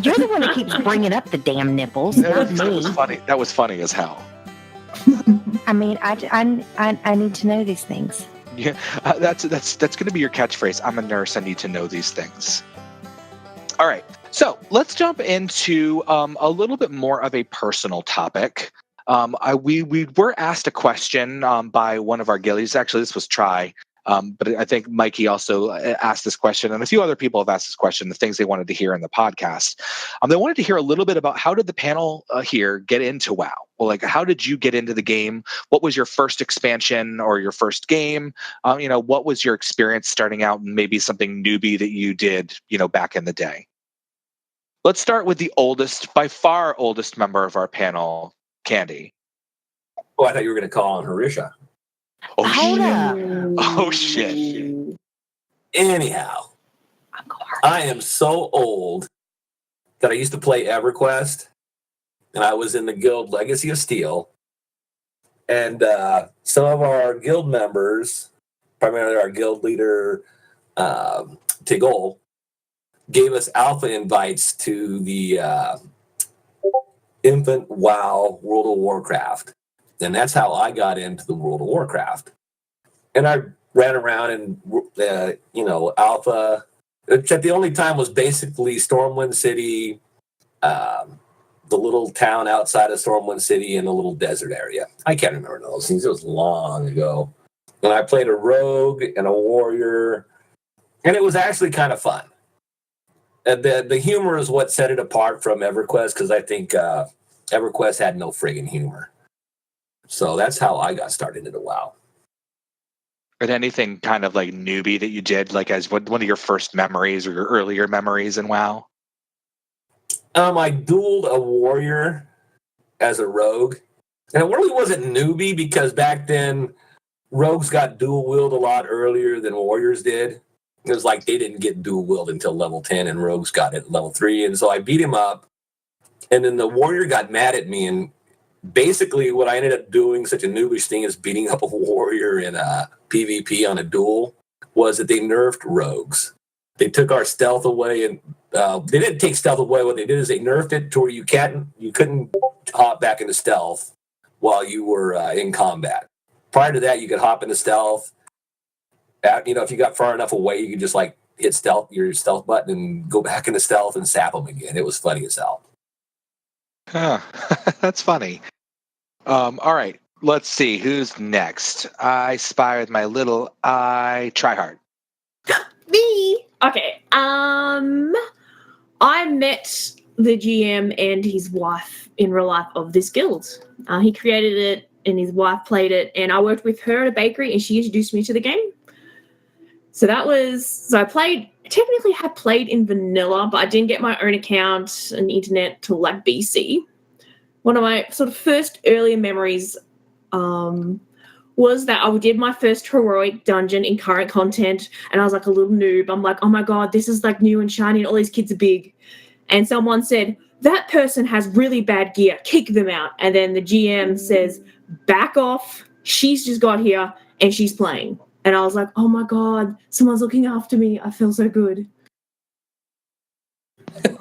You're the one that keeps bringing up the damn nipples, not That me. was funny. That was funny as hell. I mean, I need to know these things. Yeah, that's going to be your catchphrase. I'm a nurse. I need to know these things. All right. So let's jump into a little bit more of a personal topic. We were asked a question by one of our guildies. Actually, this was Try. But I think Mikey also asked this question, and a few other people have asked this question, the things they wanted to hear in the podcast. They wanted to hear a little bit about how did the panel here get into WoW? Well, like, how did you get into the game? What was your first expansion or your first game? What was your experience starting out, and maybe something newbie that you did, back in the day? Let's start with the by far oldest member of our panel, Candy. Oh, I thought you were going to call on Harisha. Oh, Hold shit. up. Oh, shit. Anyhow, I am so old that I used to play EverQuest, and I was in the guild Legacy of Steel. And some of our guild members, primarily our guild leader, Tigol, gave us alpha invites to the Infant WoW World of Warcraft. And that's how I got into the World of Warcraft. And I ran around and, alpha, except the only time was basically Stormwind City, the little town outside of Stormwind City, and the little desert area. I can't remember those things. It was long ago. And I played a rogue and a warrior, and it was actually kind of fun. And the humor is what set it apart from EverQuest, because I think EverQuest had no friggin' humor. So that's how I got started into WoW. And anything kind of like newbie that you did, like as one of your first memories or your earlier memories in WoW? I dueled a warrior as a rogue. And it really wasn't newbie, because back then rogues got dual wield a lot earlier than warriors did. It was like they didn't get dual wield until level 10, and rogues got it at level 3. And so I beat him up, and then the warrior got mad at me. And basically what I ended up doing, such a noobish thing as beating up a warrior in a PvP on a duel, was that they nerfed rogues. They took our stealth away, and they didn't take stealth away. What they did is they nerfed it to where you couldn't hop back into stealth while you were in combat. Prior to that, you could hop into stealth. If you got far enough away, you could just like hit your stealth button and go back into stealth and sap them again. It was funny as hell. Huh. That's funny. All right. Let's see who's next. I spy with my little eye. Try hard. Me. Okay. I met the GM and his wife in real life of this guild. He created it, and his wife played it, and I worked with her at a bakery, and she introduced me to the game. So I technically had played in vanilla, but I didn't get my own account and internet till like BC. One of my sort of first earlier memories was that I did my first heroic dungeon in current content, and I was like a little noob. I'm like, oh my God, this is like new and shiny, and all these kids are big. And someone said, that person has really bad gear, kick them out. And then the GM says, back off, she's just got here and she's playing. And I was like, oh my God, someone's looking after me. I feel so good.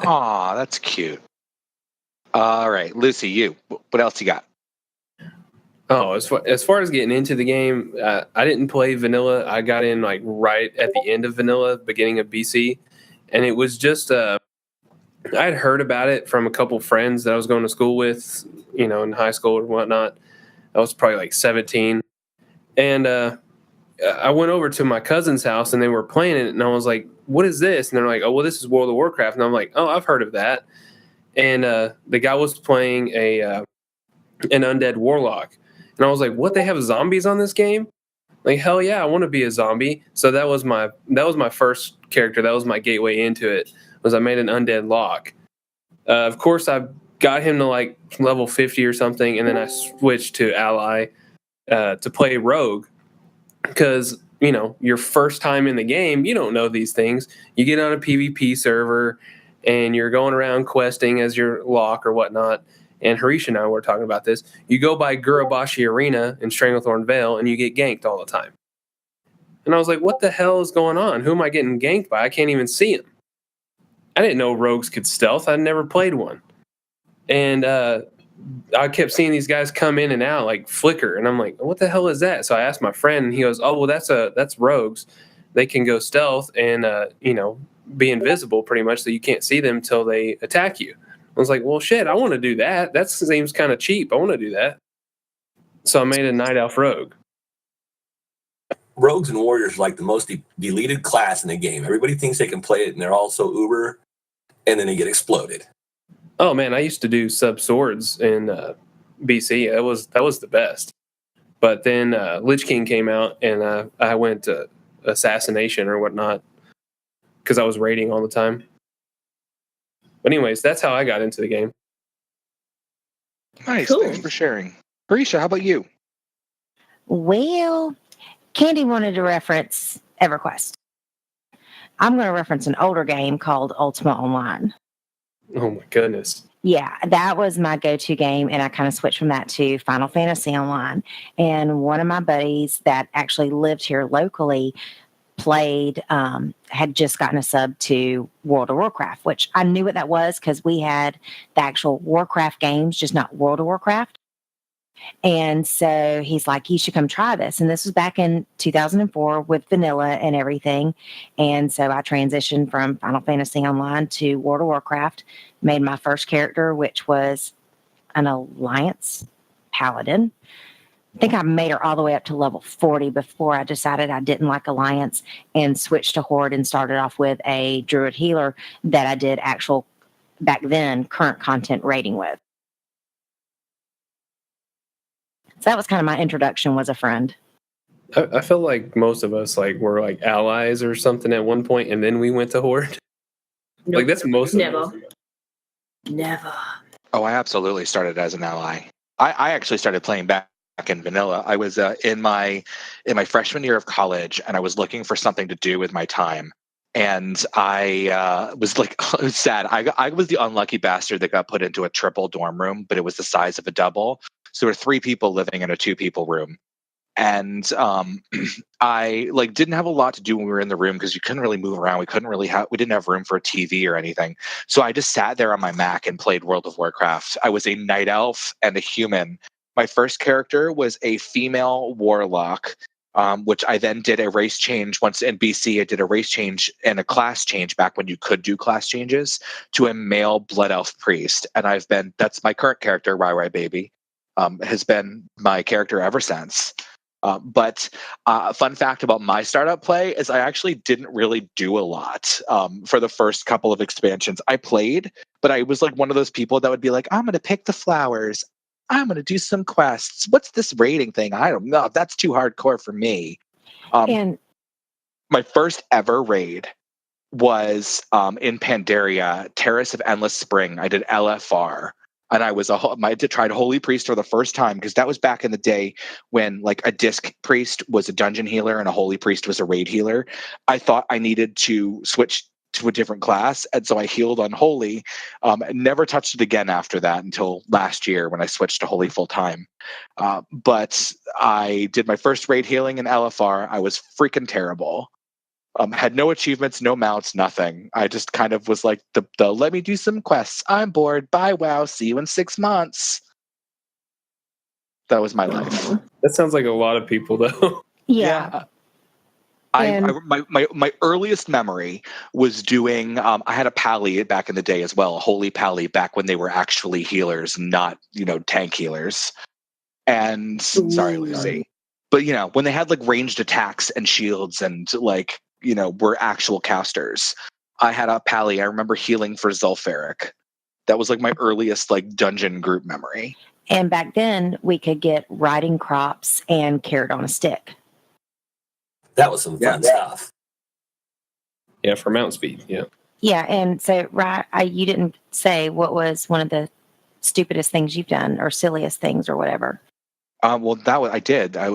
Aw, that's cute. All right, Lucy, you. What else you got? Oh, as far as getting into the game, I didn't play vanilla. I got in like right at the end of vanilla, beginning of BC. And it was just, I'd heard about it from a couple friends that I was going to school with, in high school or whatnot. I was probably like 17. And I went over to my cousin's house, and they were playing it, and I was like, what is this? And they're like, oh, well, this is World of Warcraft. And I'm like, oh, I've heard of that. And the guy was playing an undead warlock. And I was like, what, they have zombies on this game? Like, hell yeah, I want to be a zombie. So that was my first character. That was my gateway into it, was I made an undead lock. Of course, I got him to like level 50 or something, and then I switched to ally to play rogue. Because, your first time in the game, you don't know these things. You get on a PvP server, and you're going around questing as your lock or whatnot. And Harish and I were talking about this. You go by Gurabashi Arena in Stranglethorn Vale, and you get ganked all the time. And I was like, what the hell is going on? Who am I getting ganked by? I can't even see him. I didn't know rogues could stealth. I'd never played one. And I kept seeing these guys come in and out like flicker, and I'm like, what the hell is that? So I asked my friend, and he goes, oh, well, that's rogues. They can go stealth and be invisible pretty much, so you can't see them till they attack you. I was like, well, shit, I want to do that. That seems kind of cheap. I want to do that. So I made a Night Elf Rogue. Rogues and Warriors are like the most deleted class in the game. Everybody thinks they can play it, and they're all so uber, and then they get exploded. Oh man, I used to do sub swords in BC. That was the best. But then Lich King came out, and I went to assassination or whatnot because I was raiding all the time. But anyways, that's how I got into the game. Nice. Cool. Thanks for sharing. Barisha, how about you? Well, Candy wanted to reference EverQuest. I'm going to reference an older game called Ultima Online. Oh my goodness. Yeah, that was my go-to game, and I kind of switched from that to Final Fantasy Online. And one of my buddies that actually lived here locally played, had just gotten a sub to World of Warcraft, which I knew what that was because we had the actual Warcraft games, just not World of Warcraft. And so he's like, you should come try this. And this was back in 2004 with vanilla and everything. And so I transitioned from Final Fantasy Online to World of Warcraft, made my first character, which was an Alliance Paladin. I think I made her all the way up to level 40 before I decided I didn't like Alliance and switched to Horde and started off with a Druid healer that I did actual, back then, current content rating with. So that was kind of my introduction, was a friend. I feel like most of us were like allies or something at one point, and then we went to Horde. Nope. Like that's most Never. of us. Never. Oh, I absolutely started as an ally. I actually started playing back in vanilla. I was in my freshman year of college, and I was looking for something to do with my time. And I was like, it was sad. I was the unlucky bastard that got put into a triple dorm room, but it was the size of a double. So there were 3 people living in a 2-people room. And I didn't have a lot to do when we were in the room because you couldn't really move around. We didn't have room for a TV or anything. So I just sat there on my Mac and played World of Warcraft. I was a night elf and a human. My first character was a female warlock, which I then did a race change. Once in BC, I did a race change and a class change back when you could do class changes to a male blood elf priest. And that's my current character, Rai Baby, has been my character ever since. But fun fact about my startup play is I actually didn't really do a lot for the first couple of expansions. I played, but I was like one of those people that would be like, I'm going to pick the flowers. I'm going to do some quests. What's this raiding thing? I don't know. That's too hardcore for me. And My first ever raid was in Pandaria, Terrace of Endless Spring. I did LFR. And I tried Holy Priest for the first time because that was back in the day when a disc priest was a dungeon healer and a Holy Priest was a raid healer. I thought I needed to switch to a different class, and so I healed on Holy. Never touched it again after that until last year when I switched to Holy full time. But I did my first raid healing in LFR. I was freaking terrible. Had no achievements, no mounts, nothing. I just kind of was like, the let me do some quests. I'm bored. Bye, WoW. See you in 6 months. That was my life. That sounds like a lot of people, though. yeah. My earliest memory was doing. I had a pally back in the day as well, a holy pally back when they were actually healers, not tank healers. And sorry, Lucy, but when they had ranged attacks and shields and were actual casters. I had a pally. I remember healing for Zulfaric. That was my earliest dungeon group memory. And back then we could get riding crops and carrot on a stick. That was some fun stuff. Yeah, for mount speed. Yeah. Yeah, and so you didn't say what was one of the stupidest things you've done or silliest things or whatever. Well, I did. I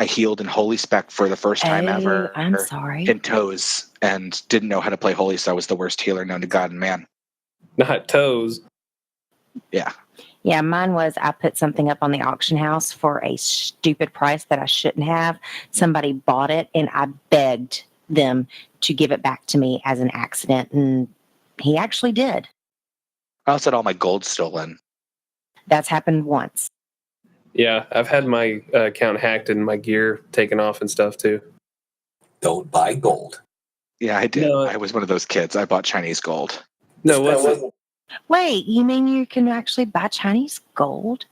healed in Holy Spec for the first time ever. I'm sorry. In Toes, and didn't know how to play Holy, so I was the worst healer known to God and man. Not Toes. Yeah. Yeah, mine was I put something up on the auction house for a stupid price that I shouldn't have. Somebody bought it, and I begged them to give it back to me as an accident, and he actually did. I also had all my gold stolen. That's happened once. Yeah, I've had my account hacked and my gear taken off and stuff too. Don't buy gold. Yeah, I did. No, I was one of those kids. I bought Chinese gold. No, Wait, you mean you can actually buy Chinese gold?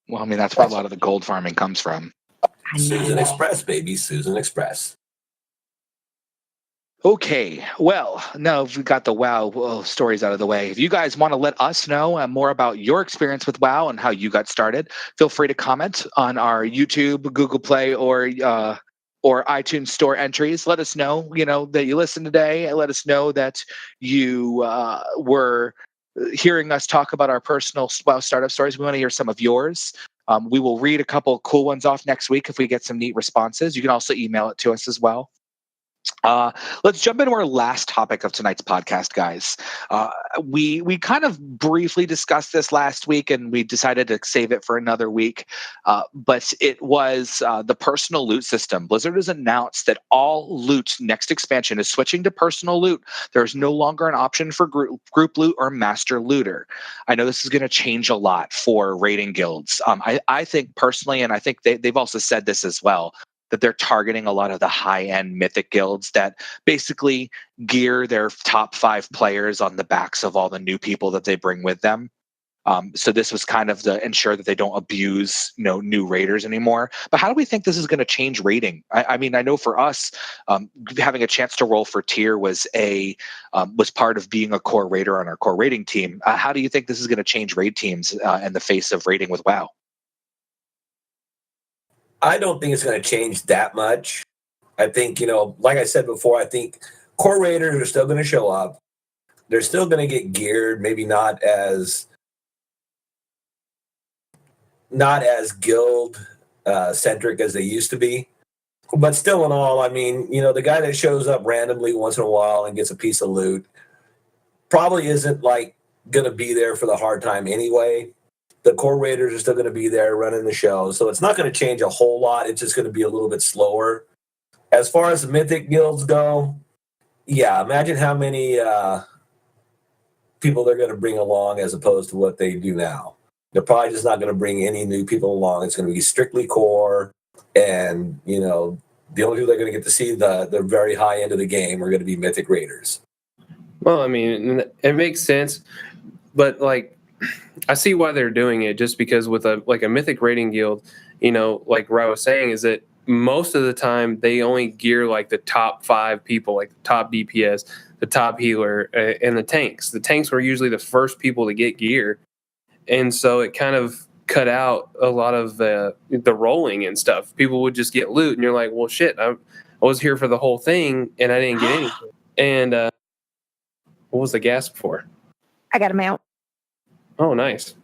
Well, I mean, that's where a lot of the gold farming comes from. I know. Susan Express, baby. Susan Express. Okay, well, now we got the WoW stories out of the way. If you guys want to let us know more about your experience with WoW and how you got started, feel free to comment on our YouTube, Google Play, or iTunes Store entries. Let us know, that you listened today. Let us know that you were hearing us talk about our personal WoW startup stories. We want to hear some of yours. We will read a couple cool ones off next week if we get some neat responses. You can also email it to us as well. Let's jump into our last topic of tonight's podcast, guys. We kind of briefly discussed this last week, and we decided to save it for another week. But it was the personal loot system. Blizzard has announced that all loot next expansion is switching to personal loot. There's no longer an option for group loot or master looter. I know this is going to change a lot for raiding guilds. I think personally, and I think they've also said this as well, that they're targeting a lot of the high-end mythic guilds that basically gear their top 5 players on the backs of all the new people that they bring with them. So this was kind of to ensure that they don't abuse, new raiders anymore. But how do we think this is going to change raiding? I mean, I know for us, having a chance to roll for tier was part of being a core raider on our core raiding team. How do you think this is going to change raid teams in the face of raiding with WoW? I don't think it's going to change that much. I think, like I said before, I think core raiders are still going to show up. They're still going to get geared, maybe not as guild centric as they used to be. But still in all, I mean, the guy that shows up randomly once in a while and gets a piece of loot probably isn't like going to be there for the hard time anyway. The core raiders are still going to be there running the show. So it's not going to change a whole lot. It's just going to be a little bit slower. As far as the mythic guilds go, yeah, imagine how many people they're going to bring along as opposed to what they do now. They're probably just not going to bring any new people along. It's going to be strictly core. And, the only people they're going to get to see the very high end of the game are going to be mythic raiders. Well, I mean, it makes sense. But, I see why they're doing it, just because with a mythic raiding guild, like Rai was saying, is that most of the time they only gear the top 5 people, like the top DPS, the top healer, and the tanks. The tanks were usually the first people to get gear, and so it kind of cut out a lot of the rolling and stuff. People would just get loot, and you're like, well, shit, I was here for the whole thing, and I didn't get anything. And what was the gasp for? I got him out. Oh, nice.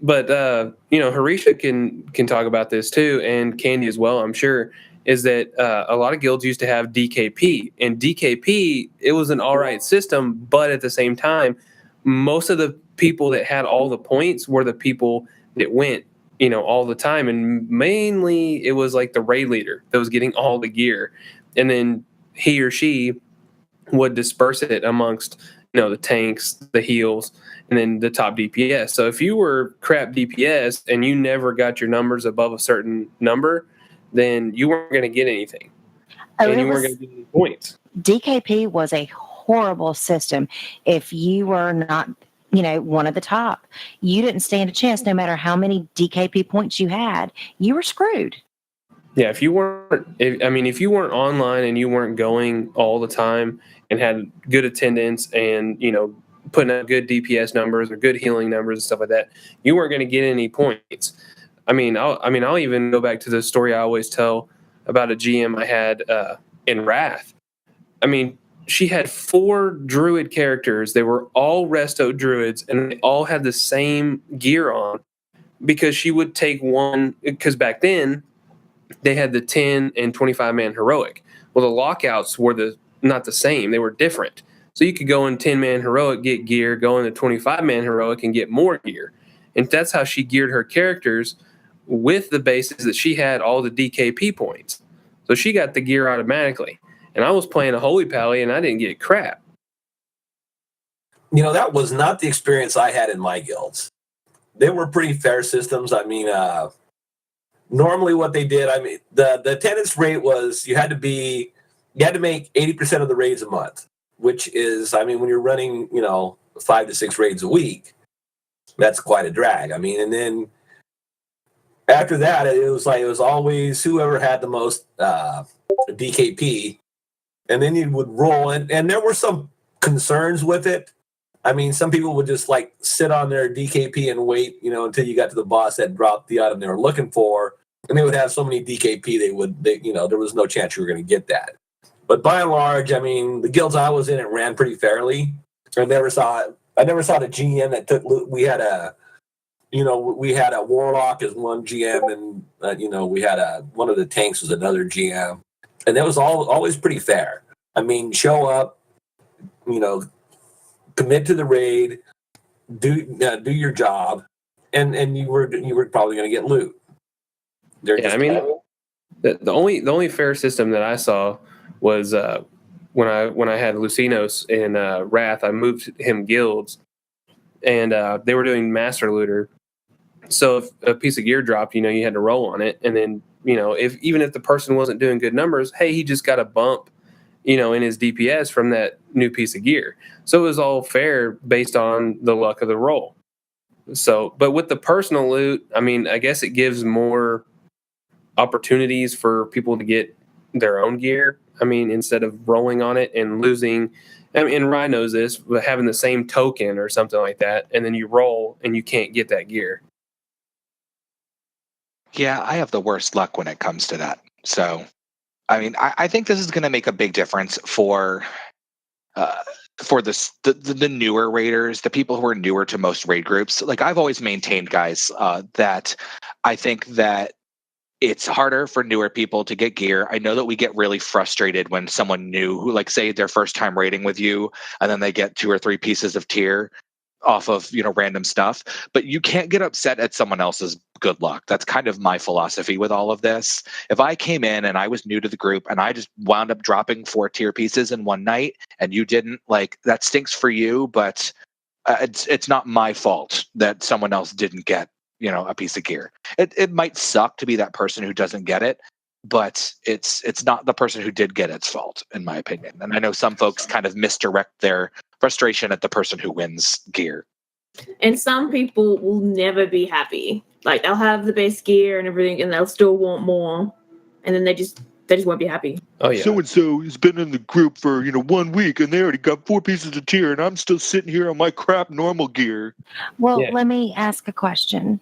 But Harisha can talk about this too, and Candy as well, I'm sure, is that a lot of guilds used to have DKP. And DKP, it was an all right system, but at the same time, most of the people that had all the points were the people that went, all the time. And mainly it was like the raid leader that was getting all the gear. And then he or she would disperse it amongst the tanks, the heals, and then the top DPS. So if you were crap DPS and you never got your numbers above a certain number, then you weren't going to get anything. And you weren't going to get any points. DKP was a horrible system. If you were not, one of the top, you didn't stand a chance no matter how many DKP points you had. You were screwed. Yeah, if you weren't online and you weren't going all the time and had good attendance and, putting up good DPS numbers or good healing numbers and stuff like that, you weren't going to get any points. I'll even go back to the story I always tell about a GM I had in Wrath. I mean, she had 4 druid characters. They were all resto druids, and they all had the same gear on because she would take one, because back then they had the 10 and 25 man heroic. Well, the lockouts were not the same. They were different. So you could go in 10 man heroic, get gear, go into 25 man heroic and get more gear. And that's how she geared her characters, with the basis that she had all the DKP points. So she got the gear automatically. And I was playing a Holy Pally and I didn't get crap. That was not the experience I had in my guilds. They were pretty fair systems. I mean, normally what they did, the attendance rate was you had to make 80% of the raids a month. which is, I mean, when you're running, 5 to 6 raids a week, that's quite a drag. I mean, and then after that, it was always whoever had the most DKP, and then you would roll. And there were some concerns with it. I mean, some people would just like sit on their DKP and wait, until you got to the boss that dropped the item they were looking for, and they would have so many DKP there was no chance you were going to get that. But by and large, I mean, the guilds I was in, it ran pretty fairly. I never saw the GM that took loot. We had a warlock as one GM, and we had one of the tanks was another GM, and that was always pretty fair. I mean, show up, commit to the raid, do your job, and you were probably going to get loot. I mean, the only fair system that I saw was when I had Lucinos in Wrath. I moved him guilds, and they were doing master looter. So if a piece of gear dropped, you had to roll on it, and then even if the person wasn't doing good numbers, hey, he just got a bump, in his DPS from that new piece of gear. So it was all fair based on the luck of the roll. So, but with the personal loot, I mean, I guess it gives more opportunities for people to get their own gear. I mean, instead of rolling on it and losing, I mean, and Ryan knows this, but having the same token or something like that, and then you roll and you can't get that gear. Yeah, I have the worst luck when it comes to that. So, I mean, I think this is going to make a big difference for the newer raiders, the people who are newer to most raid groups. Like I've always maintained, guys, that I think that it's harder for newer people to get gear. I know that we get really frustrated when someone new who, like, say their first time raiding with you, and then they get 2 or 3 pieces of tier off of random stuff, but you can't get upset at someone else's good luck. That's kind of my philosophy with all of this. If I came in and I was new to the group and I just wound up dropping 4 tier pieces in one night and you didn't, like, that stinks for you, but it's not my fault that someone else didn't get a piece of gear. It might suck to be that person who doesn't get it, but it's not the person who did get it's fault, in my opinion. And I know some folks kind of misdirect their frustration at the person who wins gear. And some people will never be happy. Like they'll have the best gear and everything, and they'll still want more, and then they just won't be happy. Oh yeah. So and so has been in the group for 1 week, and they already got 4 pieces of tier, and I'm still sitting here on my crap normal gear. Well, Let me ask a question.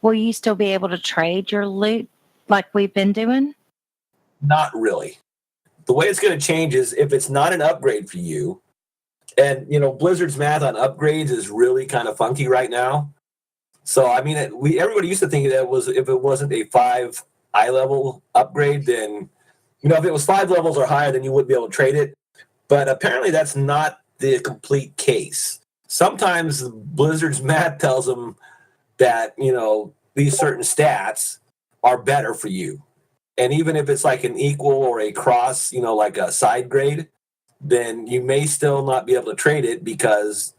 Will you still be able to trade your loot like we've been doing? Not really. The way it's going to change is if it's not an upgrade for you, and Blizzard's math on upgrades is really kind of funky right now. So I mean, everybody used to think that if it wasn't a 5 eye level upgrade, then if it was 5 levels or higher, then you wouldn't be able to trade it. But apparently, that's not the complete case. Sometimes Blizzard's math tells them that these certain stats are better for you, and even if it's like an equal or a cross, like a side grade, then you may still not be able to trade it because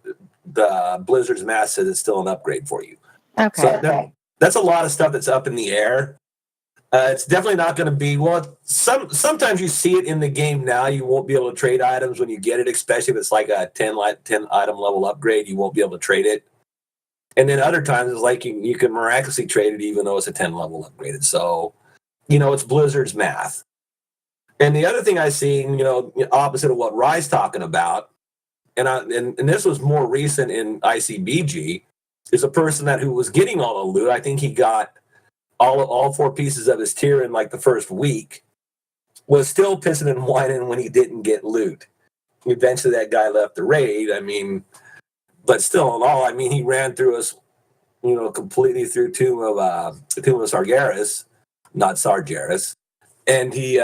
the Blizzard's math says it's still an upgrade for you. Okay. So that's a lot of stuff that's up in the air. It's definitely not going to be, sometimes you see it in the game now. You won't be able to trade items when you get it, especially if it's like a 10 item level upgrade. You won't be able to trade it. And then other times it's like you can miraculously trade it even though it's a 10 level upgraded. So, it's Blizzard's math. And the other thing I see, opposite of what Rye's talking about, and this was more recent in ICBG, is a person who was getting all the loot. I think he got all 4 pieces of his tier in like the first week, was still pissing and whining when he didn't get loot. Eventually that guy left the raid. I mean, but still in all, I mean, he ran through us, completely through Tomb of Sargeras, not Sargeras, and he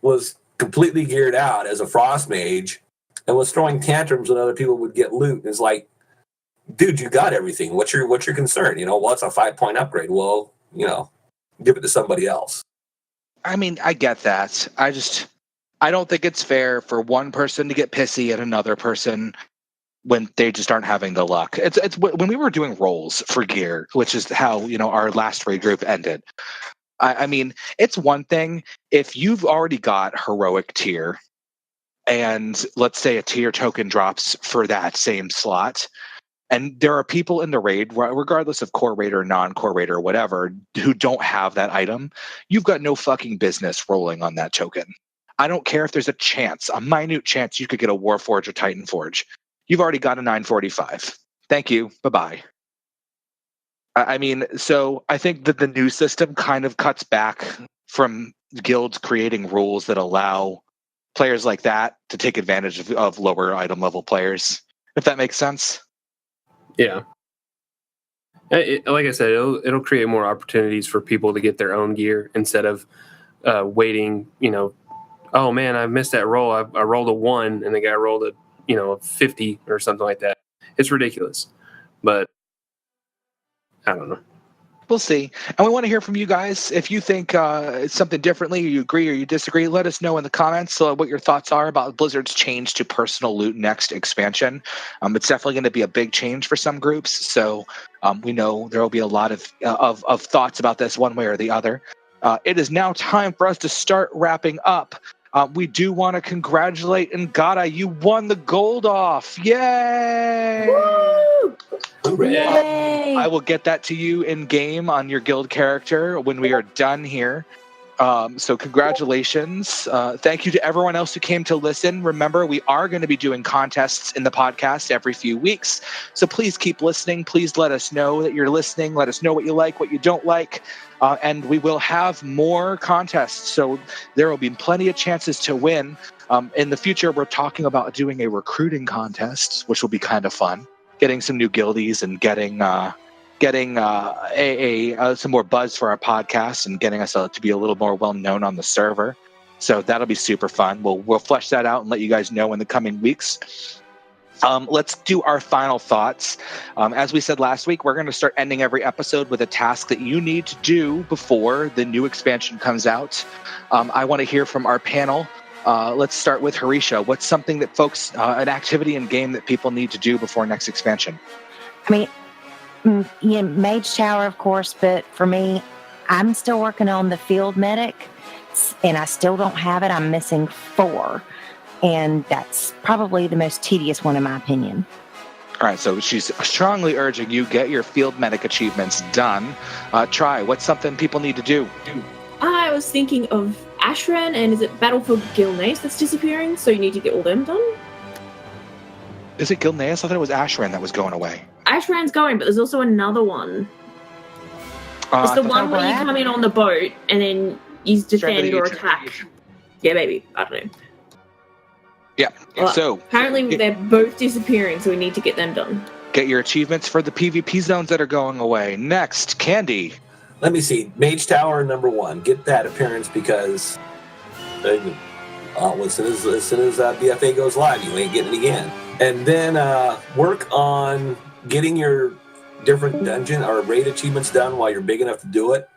was completely geared out as a frost mage and was throwing tantrums when other people would get loot. It's like, dude, you got everything. What's your concern? Well, it's a 5-point upgrade. Well, give it to somebody else. I mean, I get that. I don't think it's fair for one person to get pissy at another person when they just aren't having the luck. It's when we were doing rolls for gear, which is how our last raid group ended. I mean, it's one thing if you've already got heroic tier and let's say a tier token drops for that same slot, and there are people in the raid, regardless of core raid or non-core raid or whatever, who don't have that item, you've got no fucking business rolling on that token. I don't care if there's a minute chance you could get a Warforge or Titan Forge. You've already got a 945. Thank you. Bye-bye. I mean, so I think that the new system kind of cuts back from guilds creating rules that allow players like that to take advantage of lower item level players, if that makes sense. Yeah. Like I said, it'll create more opportunities for people to get their own gear instead of waiting, oh man, I missed that roll. I rolled a 1 and the guy rolled a 50 or something like that. It's ridiculous. But I don't know. We'll see. And we want to hear from you guys. If you think it's something differently, or you agree or you disagree, let us know in the comments what your thoughts are about Blizzard's change to personal loot next expansion. It's definitely going to be a big change for some groups. So we know there will be a lot of thoughts about this one way or the other. It is now time for us to start wrapping up. We do want to congratulate Ngata. You won the gold off. Yay! Woo! Yay! I will get that to you in game on your guild character when we are done here. So congratulations. Thank you to everyone else who came to listen. Remember, we are going to be doing contests in the podcast every few weeks. So please keep listening. Please let us know that you're listening. Let us know what you like, what you don't like. And we will have more contests. So there will be plenty of chances to win. In the future, we're talking about doing a recruiting contest, which will be kind of fun. Getting some new guildies and getting some more buzz for our podcast and getting us to be a little more well known on the server. So that'll be super fun. We'll flesh that out and let you guys know in the coming weeks. Let's do our final thoughts. As we said last week, we're going to start ending every episode with a task that you need to do before the new expansion comes out. I want to hear from our panel. Let's start with Harisha. What's something that folks, an activity in game that people need to do before next expansion? I mean, Mage Tower, of course, but for me, I'm still working on the Field Medic, and I still don't have it. I'm missing 4, and that's probably the most tedious one in my opinion. All right, so she's strongly urging you get your Field Medic achievements done. Try. What's something people need to do? I was thinking of Ashran, and is it Battle for Gilneas that's disappearing? So you need to get all them done? Is it Gilneas? I thought it was Ashran that was going away. Ashran's going, but there's also another one. It's the one where you come in on the boat and then you defend or attack. Yeah, maybe. I don't know. Yeah. Well, so apparently they're both disappearing, so we need to get them done. Get your achievements for the PvP zones that are going away. Next, Candy. Let me see. Mage Tower number 1. Get that appearance because as soon as BFA goes live, you ain't getting it again. And then work on getting your different dungeon or raid achievements done while you're big enough to do it.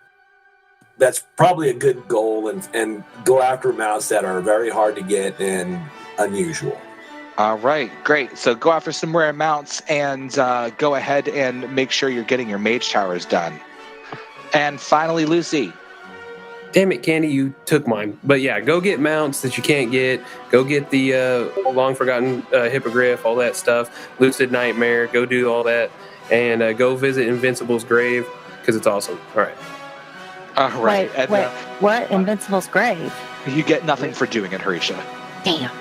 That's probably a good goal, and go after mounts that are very hard to get and unusual. All right, great. So go after some rare mounts and go ahead and make sure you're getting your mage towers done. And finally, Lucy. Damn it, Candy, you took mine. But yeah, go get mounts that you can't get. Go get the long forgotten hippogriff, all that stuff. Lucid Nightmare, go do all that. And go visit Invincible's grave because it's awesome. All right. All right. Wait, what? Invincible's grave? You get nothing for doing it, Harisha. Damn.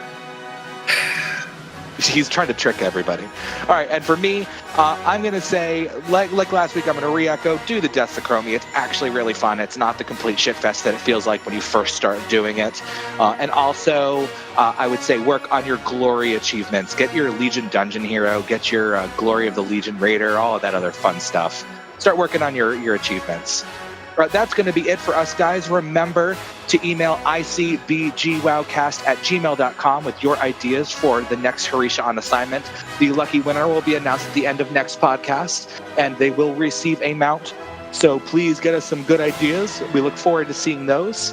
He's trying to trick everybody. All right, and for me, I'm going to say, like last week, I'm going to re-echo, do the Desechromia. It's actually really fun. It's not the complete shitfest that it feels like when you first start doing it. And also, I would say work on your glory achievements. Get your Legion Dungeon Hero, get your Glory of the Legion Raider, all of that other fun stuff. Start working on your achievements. All right, that's going to be it for us, guys. Remember to email ICBGWoWcast@gmail.com with your ideas for the next Harisha on assignment. The lucky winner will be announced at the end of next podcast, and they will receive a mount. So please get us some good ideas. We look forward to seeing those.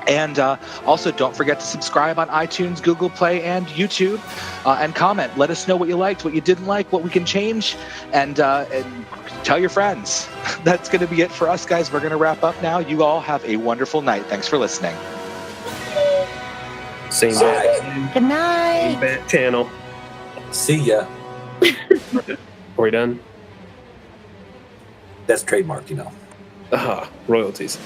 And also, don't forget to subscribe on iTunes, Google Play, and YouTube, and comment. Let us know what you liked, what you didn't like, what we can change, and tell your friends. That's going to be it for us, guys. We're going to wrap up now. You all have a wonderful night. Thanks for listening. Same. Good night. Back channel. See ya. Are we done? That's trademark, you know. Royalties.